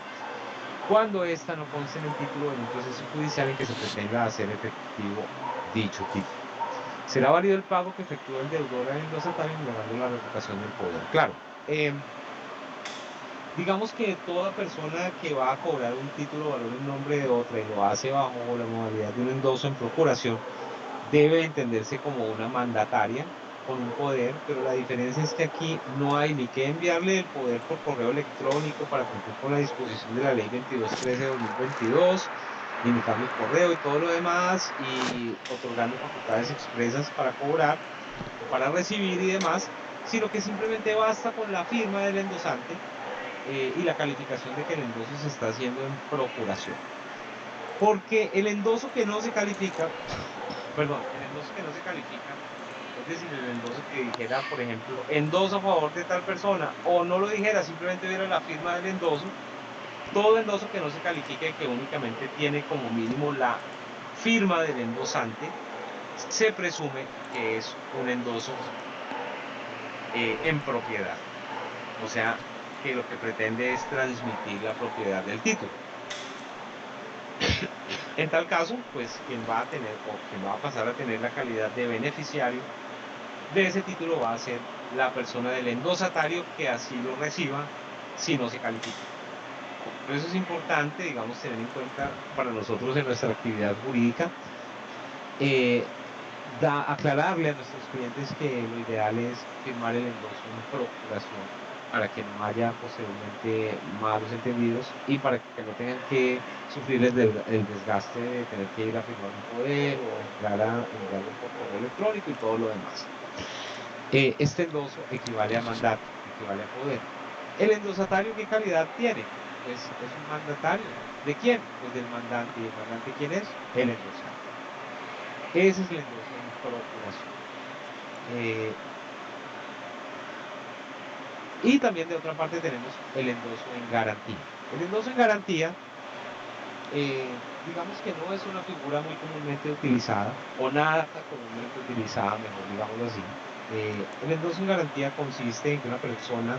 cuando ésta no conste en el título en un proceso judicial en que se pretenda hacer efectivo dicho título. Será válido el pago que efectúa el deudor al endosatario ignorando la revocación del poder. Claro, digamos que toda persona que va a cobrar un título de valor en nombre de otra y lo hace bajo la modalidad de un endoso en procuración, debe entenderse como una mandataria con un poder, pero la diferencia es que aquí no hay ni que enviarle el poder por correo electrónico para cumplir con la disposición de la ley 2213/2022, limitando el correo y todo lo demás, y otorgando facultades expresas para cobrar o para recibir y demás, sino que simplemente basta con la firma del endosante y la calificación de que el endoso se está haciendo en procuración. Porque el endoso que no se califica, perdón, el endoso que no se califica, es decir, el endoso que dijera, por ejemplo, endoso a favor de tal persona, o no lo dijera, simplemente hubiera la firma del endoso, todo endoso que no se califique, que únicamente tiene como mínimo la firma del endosante, se presume que es un endoso en propiedad. O sea, que lo que pretende es transmitir la propiedad del título. En tal caso, pues quien va a pasar a tener la calidad de beneficiario de ese título va a ser la persona del endosatario que así lo reciba si no se califica. Por eso es importante, digamos, tener en cuenta para nosotros en nuestra actividad jurídica, aclararle a nuestros clientes que lo ideal es firmar el endoso en procuración para que no haya posteriormente malos entendidos y para que no tengan que sufrir el desgaste de tener que ir a firmar un poder o enviarlo por correo electrónico y todo lo demás. Este endoso equivale a mandato, equivale a poder. ¿El endosatario qué calidad tiene? Pues es un mandatario. ¿De quién? Pues del mandante. ¿Y el mandante quién es? El endosante. Ese es el endoso en procuración. Y también de otra parte tenemos el endoso en garantía. El endoso en garantía, digamos que no es una figura muy comúnmente utilizada, o nada comúnmente utilizada, mejor digámoslo así. El endoso en garantía consiste en que una persona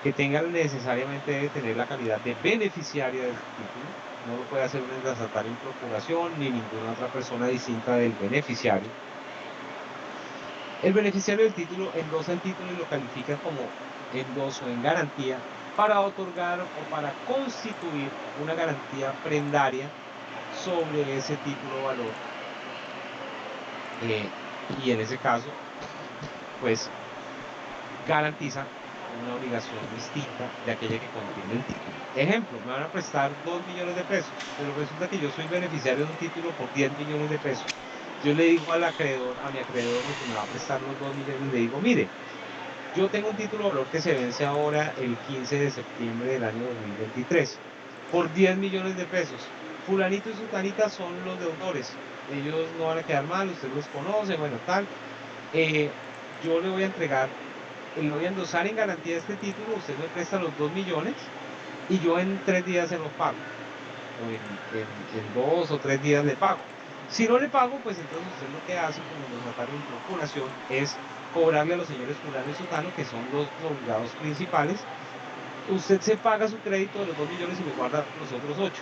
que tenga necesariamente debe tener la calidad de beneficiaria del título, no lo puede hacer un endosatario en procuración ni ninguna otra persona distinta del beneficiario. El beneficiario del título endosa el título y lo califica como endoso en garantía para otorgar o para constituir una garantía prendaria sobre ese título o valor. Y en ese caso, pues garantiza una obligación distinta de aquella que contiene el título. Ejemplo, me van a prestar 2 millones de pesos, pero resulta que yo soy beneficiario de un título por 10 millones de pesos. Yo le digo al acreedor, a mi acreedor que me va a prestar los 2 millones, le digo, mire, yo tengo un título de valor que se vence ahora el 15 de septiembre del año 2023 por 10 millones de pesos. Fulanito y sutanita son los deudores. Ellos no van a quedar mal, usted los conoce, bueno, tal. Yo le voy a entregar, le voy a endosar en garantía este título, usted me presta los 2 millones y yo en 3 días se los pago. O en 2 o 3 días le pago. Si no le pago, pues entonces usted lo que hace como endosatario en procuración es cobrarle a los señores fulano y sutano, que son los obligados principales. Usted se paga su crédito de los 2 millones y me guarda los otros 8.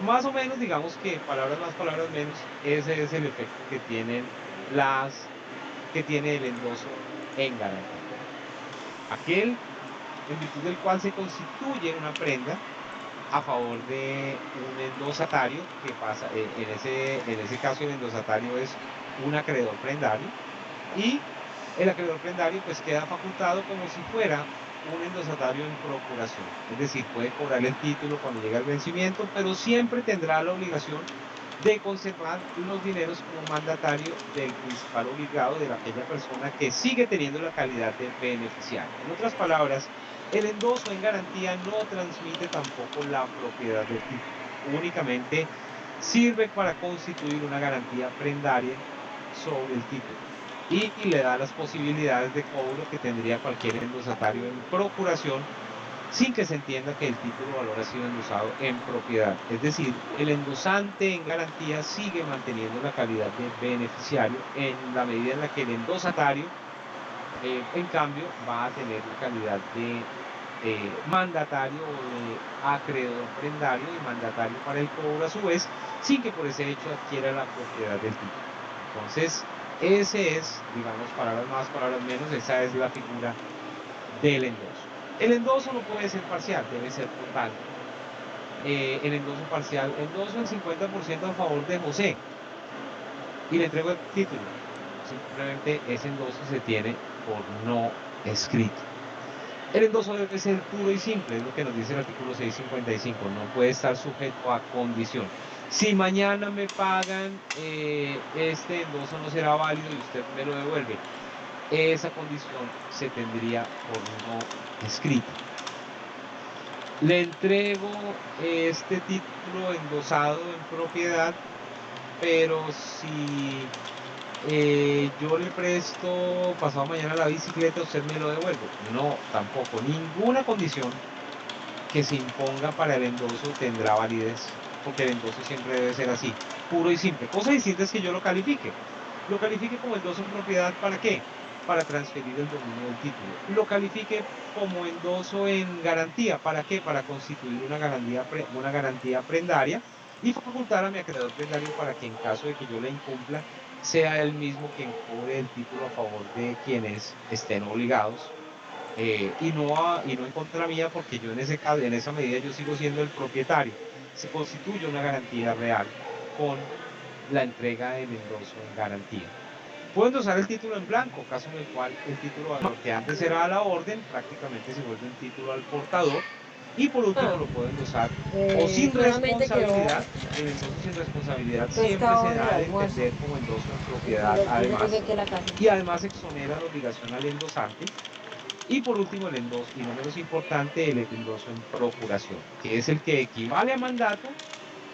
Más o menos, digamos que palabras más, palabras menos, ese es el efecto que tiene el endoso en garantía. Aquel en virtud del cual se constituye una prenda a favor de un endosatario que pasa, en ese caso el endosatario es un acreedor prendario y el acreedor prendario pues queda facultado como si fuera un endosatario en procuración, es decir, puede cobrar el título cuando llega el vencimiento, pero siempre tendrá la obligación de conservar los dineros como mandatario del principal obligado de aquella persona que sigue teniendo la calidad de beneficiario. En otras palabras, el endoso en garantía no transmite tampoco la propiedad del título, únicamente sirve para constituir una garantía prendaria sobre el título y le da las posibilidades de cobro que tendría cualquier endosatario en procuración sin que se entienda que el título de valor ha sido endosado en propiedad. Es decir, el endosante en garantía sigue manteniendo la calidad de beneficiario en la medida en la que el endosatario, en cambio, va a tener la calidad de mandatario o de acreedor prendario y mandatario para el cobro a su vez, sin que por ese hecho adquiera la propiedad del título. Entonces, ese es, digamos, palabras más, palabras menos, esa es la figura del endoso. El endoso no puede ser parcial, debe ser total. El endoso parcial, endoso el 50% a favor de José y le entrego el título. Simplemente ese endoso se tiene por no escrito. El endoso debe ser puro y simple, es lo que nos dice el artículo 655, no puede estar sujeto a condición. Si mañana me pagan, este endoso no será válido y usted me lo devuelve. Esa condición se tendría por no escrita. Le entrego este título endosado en propiedad, pero si yo le presto pasado mañana la bicicleta, usted me lo devuelve. No, tampoco. Ninguna condición que se imponga para el endoso tendrá validez, porque el endoso siempre debe ser así, puro y simple. Cosa distinta es que yo lo califique. Lo califique como endoso en propiedad, ¿para qué? Para transferir el dominio del título. Lo califique como endoso en garantía, ¿para qué? Para constituir una garantía prendaria y facultar a mi acreedor prendario para que en caso de que yo le incumpla, sea él mismo quien cobre el título a favor de quienes estén obligados, y no en contra mía, porque yo en ese caso, en esa medida yo sigo siendo el propietario. Se constituye una garantía real con la entrega del endoso en garantía. Puedo endosar el título en blanco, caso en el cual el título de valor que antes era a la orden, prácticamente se vuelve un título al portador. Y por último lo puedo endosar o sin Solamente quedó responsabilidad. El endoso sin responsabilidad siempre pescado se en el da de almuerzo. entender como endoso en Y propiedad yo además. llegué aquí a la casa. Y además exonera la obligación al endosante. Y por último, el endoso, y no menos importante, el endoso en procuración, que es el que equivale a mandato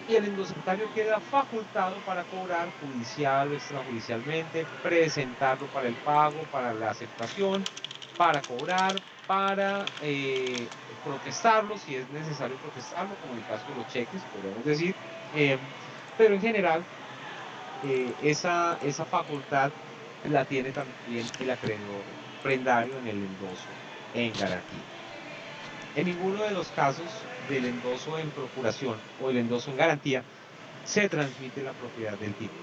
y el endosatario queda facultado para cobrar judicial o extrajudicialmente, presentarlo para el pago, para la aceptación, para cobrar, para protestarlo, si es necesario protestarlo, como en el caso de los cheques, podríamos decir. Eh, pero en general, esa facultad la tiene también el acreedor prendario en el endoso en garantía. En ninguno de los casos del endoso en procuración o el endoso en garantía se transmite la propiedad del título.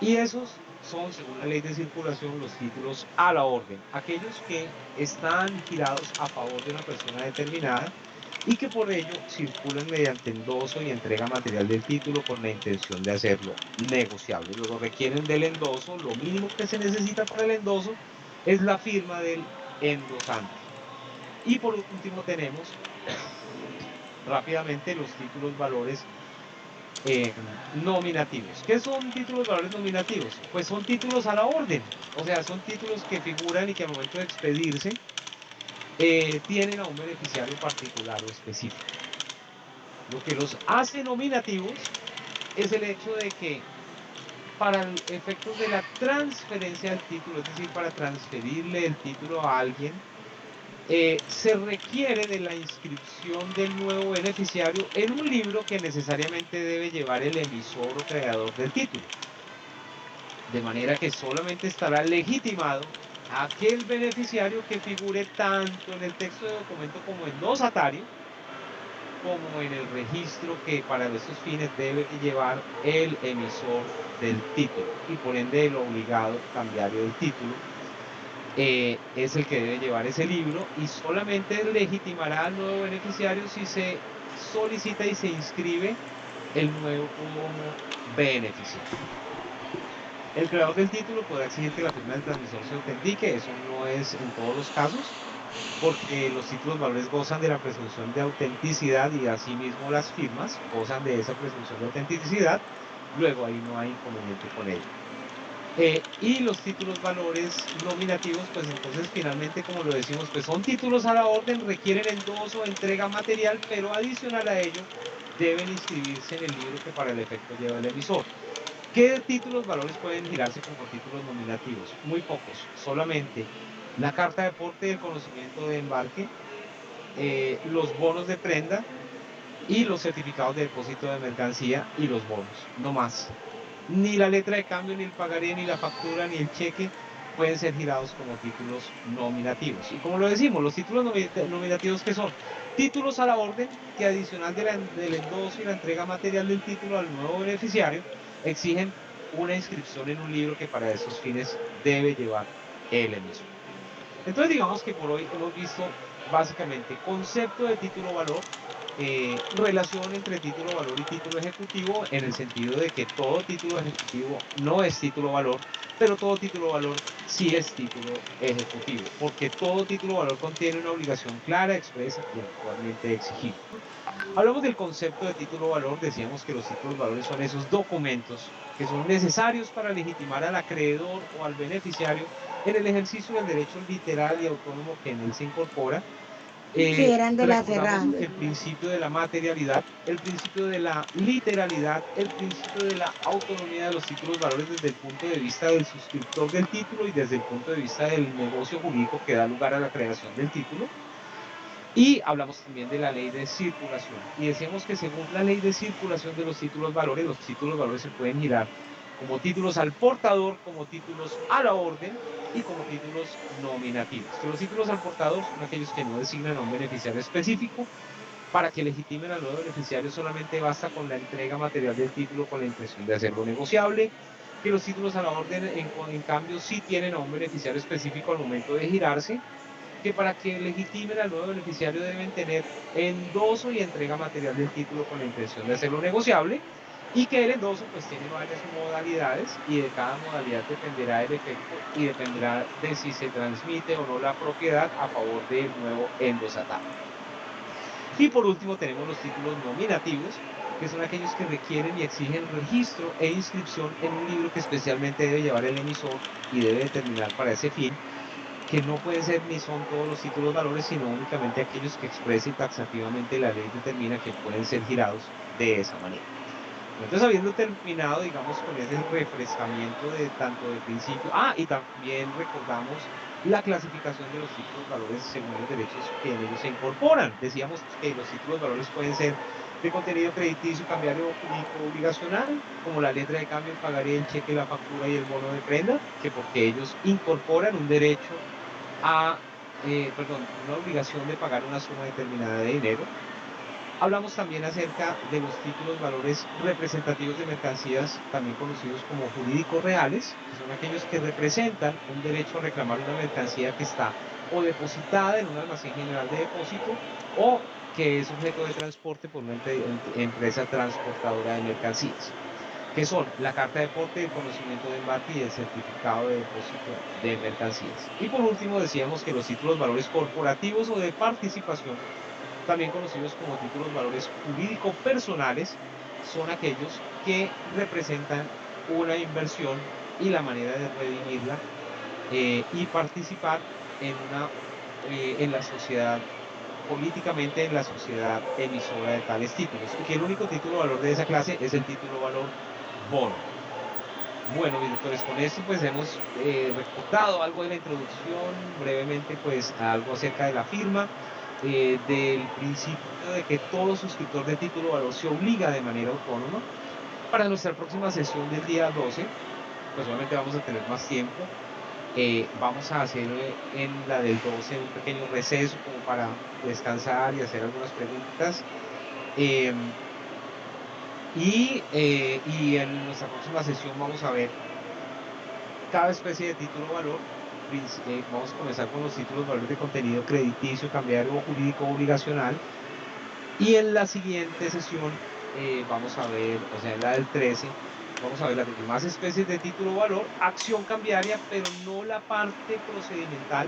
Y esos son, según la ley de circulación, los títulos a la orden, aquellos que están girados a favor de una persona determinada y que por ello circulan mediante endoso y entrega material del título con la intención de hacerlo negociable. Luego requieren del endoso, lo mínimo que se necesita para el endoso es la firma del endosante. Y por último tenemos rápidamente los títulos valores nominativos. ¿Qué son títulos valores nominativos? Pues son títulos a la orden, o sea, son títulos que figuran y que al momento de expedirse tienen a un beneficiario particular o específico. Lo que los hace nominativos es el hecho de que para efectos de la transferencia del título, es decir, para transferirle el título a alguien, se requiere de la inscripción del nuevo beneficiario en un libro que necesariamente debe llevar el emisor o creador del título. De manera que solamente estará legitimado aquel beneficiario que figure tanto en el texto de documento como endosatario, como en el registro que para esos fines debe llevar el emisor del título y por ende el obligado cambiario del título. Es el que debe llevar ese libro y solamente legitimará al nuevo beneficiario si se solicita y se inscribe el nuevo beneficiario. El creador del título podrá exigir que la firma del transmisor se autentique, eso no es en todos los casos, porque los títulos valores gozan de la presunción de autenticidad y asimismo las firmas gozan de esa presunción de autenticidad, luego ahí no hay inconveniente con ello. Y los títulos valores nominativos, pues entonces finalmente, como lo decimos, pues son títulos a la orden, requieren endoso, entrega material, pero adicional a ello deben inscribirse en el libro que para el efecto lleva el emisor. ¿Qué títulos valores pueden girarse como títulos nominativos? Muy pocos, solamente la carta de porte del conocimiento de embarque, los bonos de prenda y los certificados de depósito de mercancía y los bonos, no más. Ni la letra de cambio, ni el pagaré, ni la factura, ni el cheque pueden ser girados como títulos nominativos. Y como lo decimos, los títulos nominativos, ¿qué son? Títulos a la orden que adicional del endoso y la entrega material del título al nuevo beneficiario, exigen una inscripción en un libro que para esos fines debe llevar el emisor. Entonces digamos que por hoy hemos visto básicamente concepto de título valor, relación entre título valor y título ejecutivo, en el sentido de que todo título ejecutivo no es título valor, pero todo título valor sí es título ejecutivo, porque todo título valor contiene una obligación clara, expresa y actualmente exigible. Hablamos del concepto de título valor, decíamos que los títulos valores son esos documentos que son necesarios para legitimar al acreedor o al beneficiario en el ejercicio del derecho literal y autónomo que en él se incorpora. Sí, eran de la Recordamos Serrana. el principio de la materialidad, el principio de la literalidad, el principio de la autonomía de los títulos valores desde el punto de vista del suscriptor del título y desde el punto de vista del negocio jurídico que da lugar a la creación del título. Y hablamos también de la ley de circulación. Y decíamos que según la ley de circulación de los títulos valores se pueden girar como títulos al portador, como títulos a la orden y como títulos nominativos. Que los títulos al portador son aquellos que no designan a un beneficiario específico. Para que legitimen al nuevo beneficiario solamente basta con la entrega material del título con la intención de hacerlo negociable. Que los títulos a la orden, en cambio, sí tienen a un beneficiario específico al momento de girarse, que para que legitimen al nuevo beneficiario deben tener endoso y entrega material del título con la intención de hacerlo negociable, y que el endoso pues tiene varias modalidades y de cada modalidad dependerá el efecto y dependerá de si se transmite o no la propiedad a favor del nuevo endosatario. Y por último tenemos los títulos nominativos, que son aquellos que requieren y exigen registro e inscripción en un libro que especialmente debe llevar el emisor y debe determinar para ese fin, que no pueden ser ni son todos los títulos valores, sino únicamente aquellos que exprese taxativamente la ley determina que pueden ser girados de esa manera. Entonces, habiendo terminado, digamos, con ese refrescamiento de tanto de principio, y también recordamos la clasificación de los títulos valores según los derechos que en ellos se incorporan. Decíamos que los títulos valores pueden ser de contenido crediticio, cambiario o jurídico obligacional, como la letra de cambio, el pagaré, el cheque, la factura y el bono de prenda, que porque ellos incorporan un derecho una obligación de pagar una suma determinada de dinero. Hablamos también acerca de los títulos valores representativos de mercancías, también conocidos como jurídicos reales, que son aquellos que representan un derecho a reclamar una mercancía que está o depositada en un almacén general de depósito o que es objeto de transporte por una empresa transportadora de mercancías, que son la carta de porte, el conocimiento de embarque y el certificado de depósito de mercancías. Y por último decíamos que los títulos valores corporativos o de participación, también conocidos como títulos valores jurídico personales, son aquellos que representan una inversión y la manera de redimirla, y participar en la sociedad, políticamente en la sociedad emisora de tales títulos, y que el único título valor de esa clase es el título valor bono. Bueno, mis doctores, con esto pues hemos recordado algo de la introducción, brevemente pues algo acerca de la firma, del principio de que todo suscriptor de título valor se obliga de manera autónoma. Para nuestra próxima sesión del día 12, pues obviamente vamos a tener más tiempo. Vamos a hacer en la del 12 un pequeño receso como para descansar y hacer algunas preguntas. Y en nuestra próxima sesión vamos a ver cada especie de título valor. Vamos a comenzar con los títulos valores de contenido crediticio, cambiario o jurídico obligacional. Y en la siguiente sesión vamos a ver, o sea, en la del 13, vamos a ver las demás especies de título valor, acción cambiaria, pero no la parte procedimental,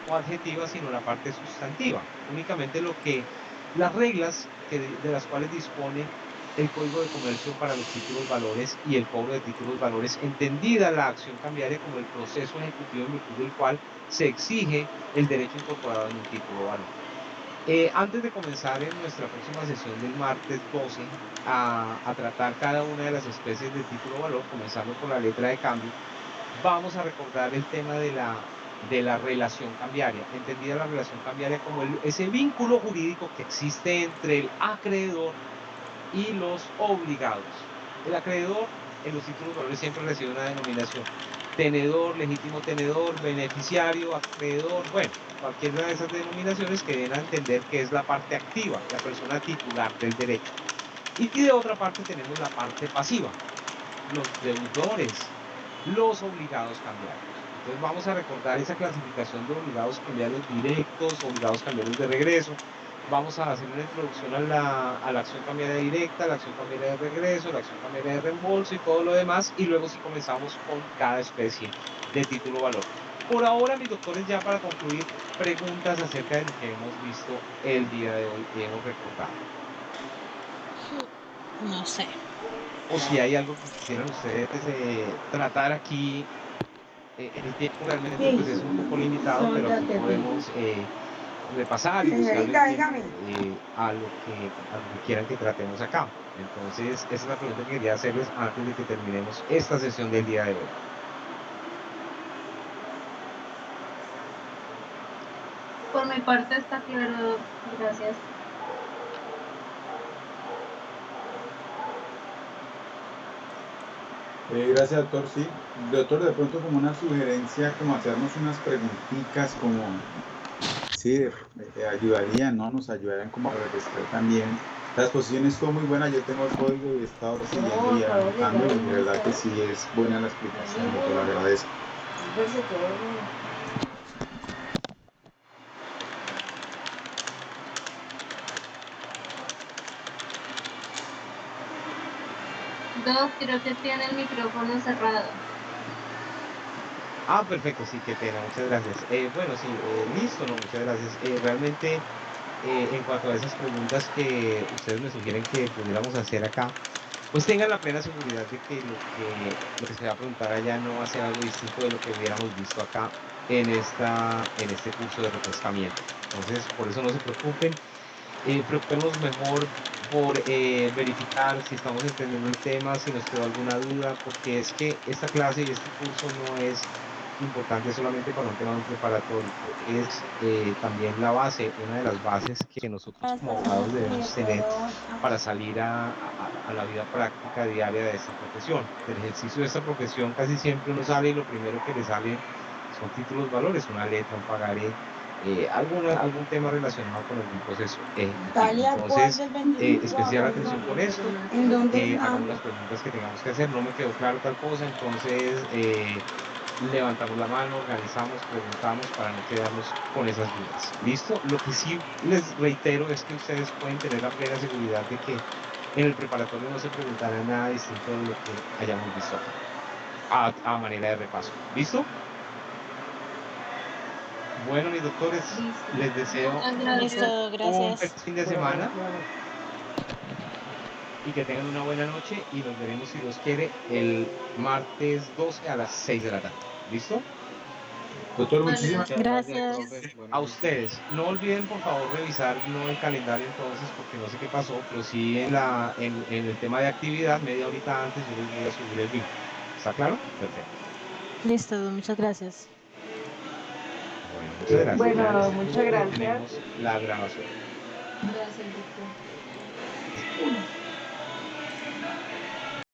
o adjetiva, sino la parte sustantiva. Únicamente las reglas de las cuales dispone el Código de Comercio para los títulos valores y el cobro de títulos valores, entendida la acción cambiaria como el proceso ejecutivo en virtud del cual se exige el derecho incorporado en un título valor. Antes de comenzar en nuestra próxima sesión del martes 12 a tratar cada una de las especies de título valor, comenzando por la letra de cambio, vamos a recordar el tema de la relación cambiaria, entendida la relación cambiaria como ese vínculo jurídico que existe entre el acreedor y los obligados. El acreedor en los títulos valores siempre recibe una denominación: tenedor, legítimo tenedor, beneficiario, acreedor, bueno, cualquiera de esas denominaciones que den a entender que es la parte activa, la persona titular del derecho. Y de otra parte tenemos la parte pasiva, los deudores, los obligados cambiarios. Entonces vamos a recordar esa clasificación de obligados cambiarios directos, obligados cambiarios de regreso. Vamos a hacer una introducción a la acción cambiaria directa, la acción cambiaria de regreso, la acción cambiaria de reembolso y todo lo demás, y luego sí comenzamos con cada especie de título valor. Por ahora, mis doctores, ya para concluir, preguntas acerca de lo que hemos visto el día de hoy y hemos recordado. No sé. O si hay algo que quisieran ustedes tratar aquí. El tiempo realmente pues, es un poco limitado, pero aquí podemos repasar y buscarle a lo que quieran que tratemos acá. Entonces, esa es la pregunta que quería hacerles antes de que terminemos esta sesión del día de hoy. Por mi parte está claro, gracias. Gracias, doctor. Sí, doctor, de pronto como una sugerencia, como hacernos unas preguntitas, como, sí, ayudarían, ¿no? Nos ayudarían como a refrescar también. La exposición estuvo muy buena, yo tengo el código y he estado recibiendo y anotando, y de verdad que sí es buena la explicación, doctor, lo agradezco. Dos, creo que tiene el micrófono cerrado. Ah, perfecto, sí, qué pena, muchas gracias. Bueno, sí, listo, no, muchas gracias. Realmente, en cuanto a esas preguntas que ustedes me sugieren que pudiéramos hacer acá, pues tengan la plena seguridad de que lo que se va a preguntar allá no va a ser algo distinto de lo que hubiéramos visto acá en este curso de refrescamiento. Entonces, por eso no se preocupen. Preocupémonos mejor por verificar si estamos entendiendo el tema, si nos quedó alguna duda, porque es que esta clase y este curso no es importante solamente para un tema de un preparatorio, es también la base, una de las bases que nosotros como abogados debemos tener para salir a la vida práctica diaria de esta profesión. Del ejercicio de esta profesión casi siempre uno sale y lo primero que le sale son títulos valores, una letra, un pagaré, algún tema relacionado con algún proceso ejecutivo. Entonces, especial atención con esto, hagamos las preguntas que tengamos que hacer. No me quedó claro tal cosa, entonces levantamos la mano, organizamos, preguntamos para no quedarnos con esas dudas. ¿Listo? Lo que sí les reitero es que ustedes pueden tener la plena seguridad de que en el preparatorio no se preguntará nada distinto de lo que hayamos visto acá, a manera de repaso. ¿Listo? Bueno, mis doctores, les deseo Listo, un gracias. feliz fin de semana y que tengan una buena noche, y nos veremos, si Dios quiere, el martes 12 a las 6 de la tarde. ¿Listo? Doctor, Vale. muchísimas Gracias. A ustedes. No olviden, por favor, revisar no el calendario entonces, porque no sé qué pasó, pero sí en el tema de actividad, media horita antes yo les voy a subir el vínculo. ¿Está claro? Perfecto. Listo, muchas gracias. Bueno, muchas gracias. Bueno, muchas gracias. Tenemos la grabación. Gracias, doctor.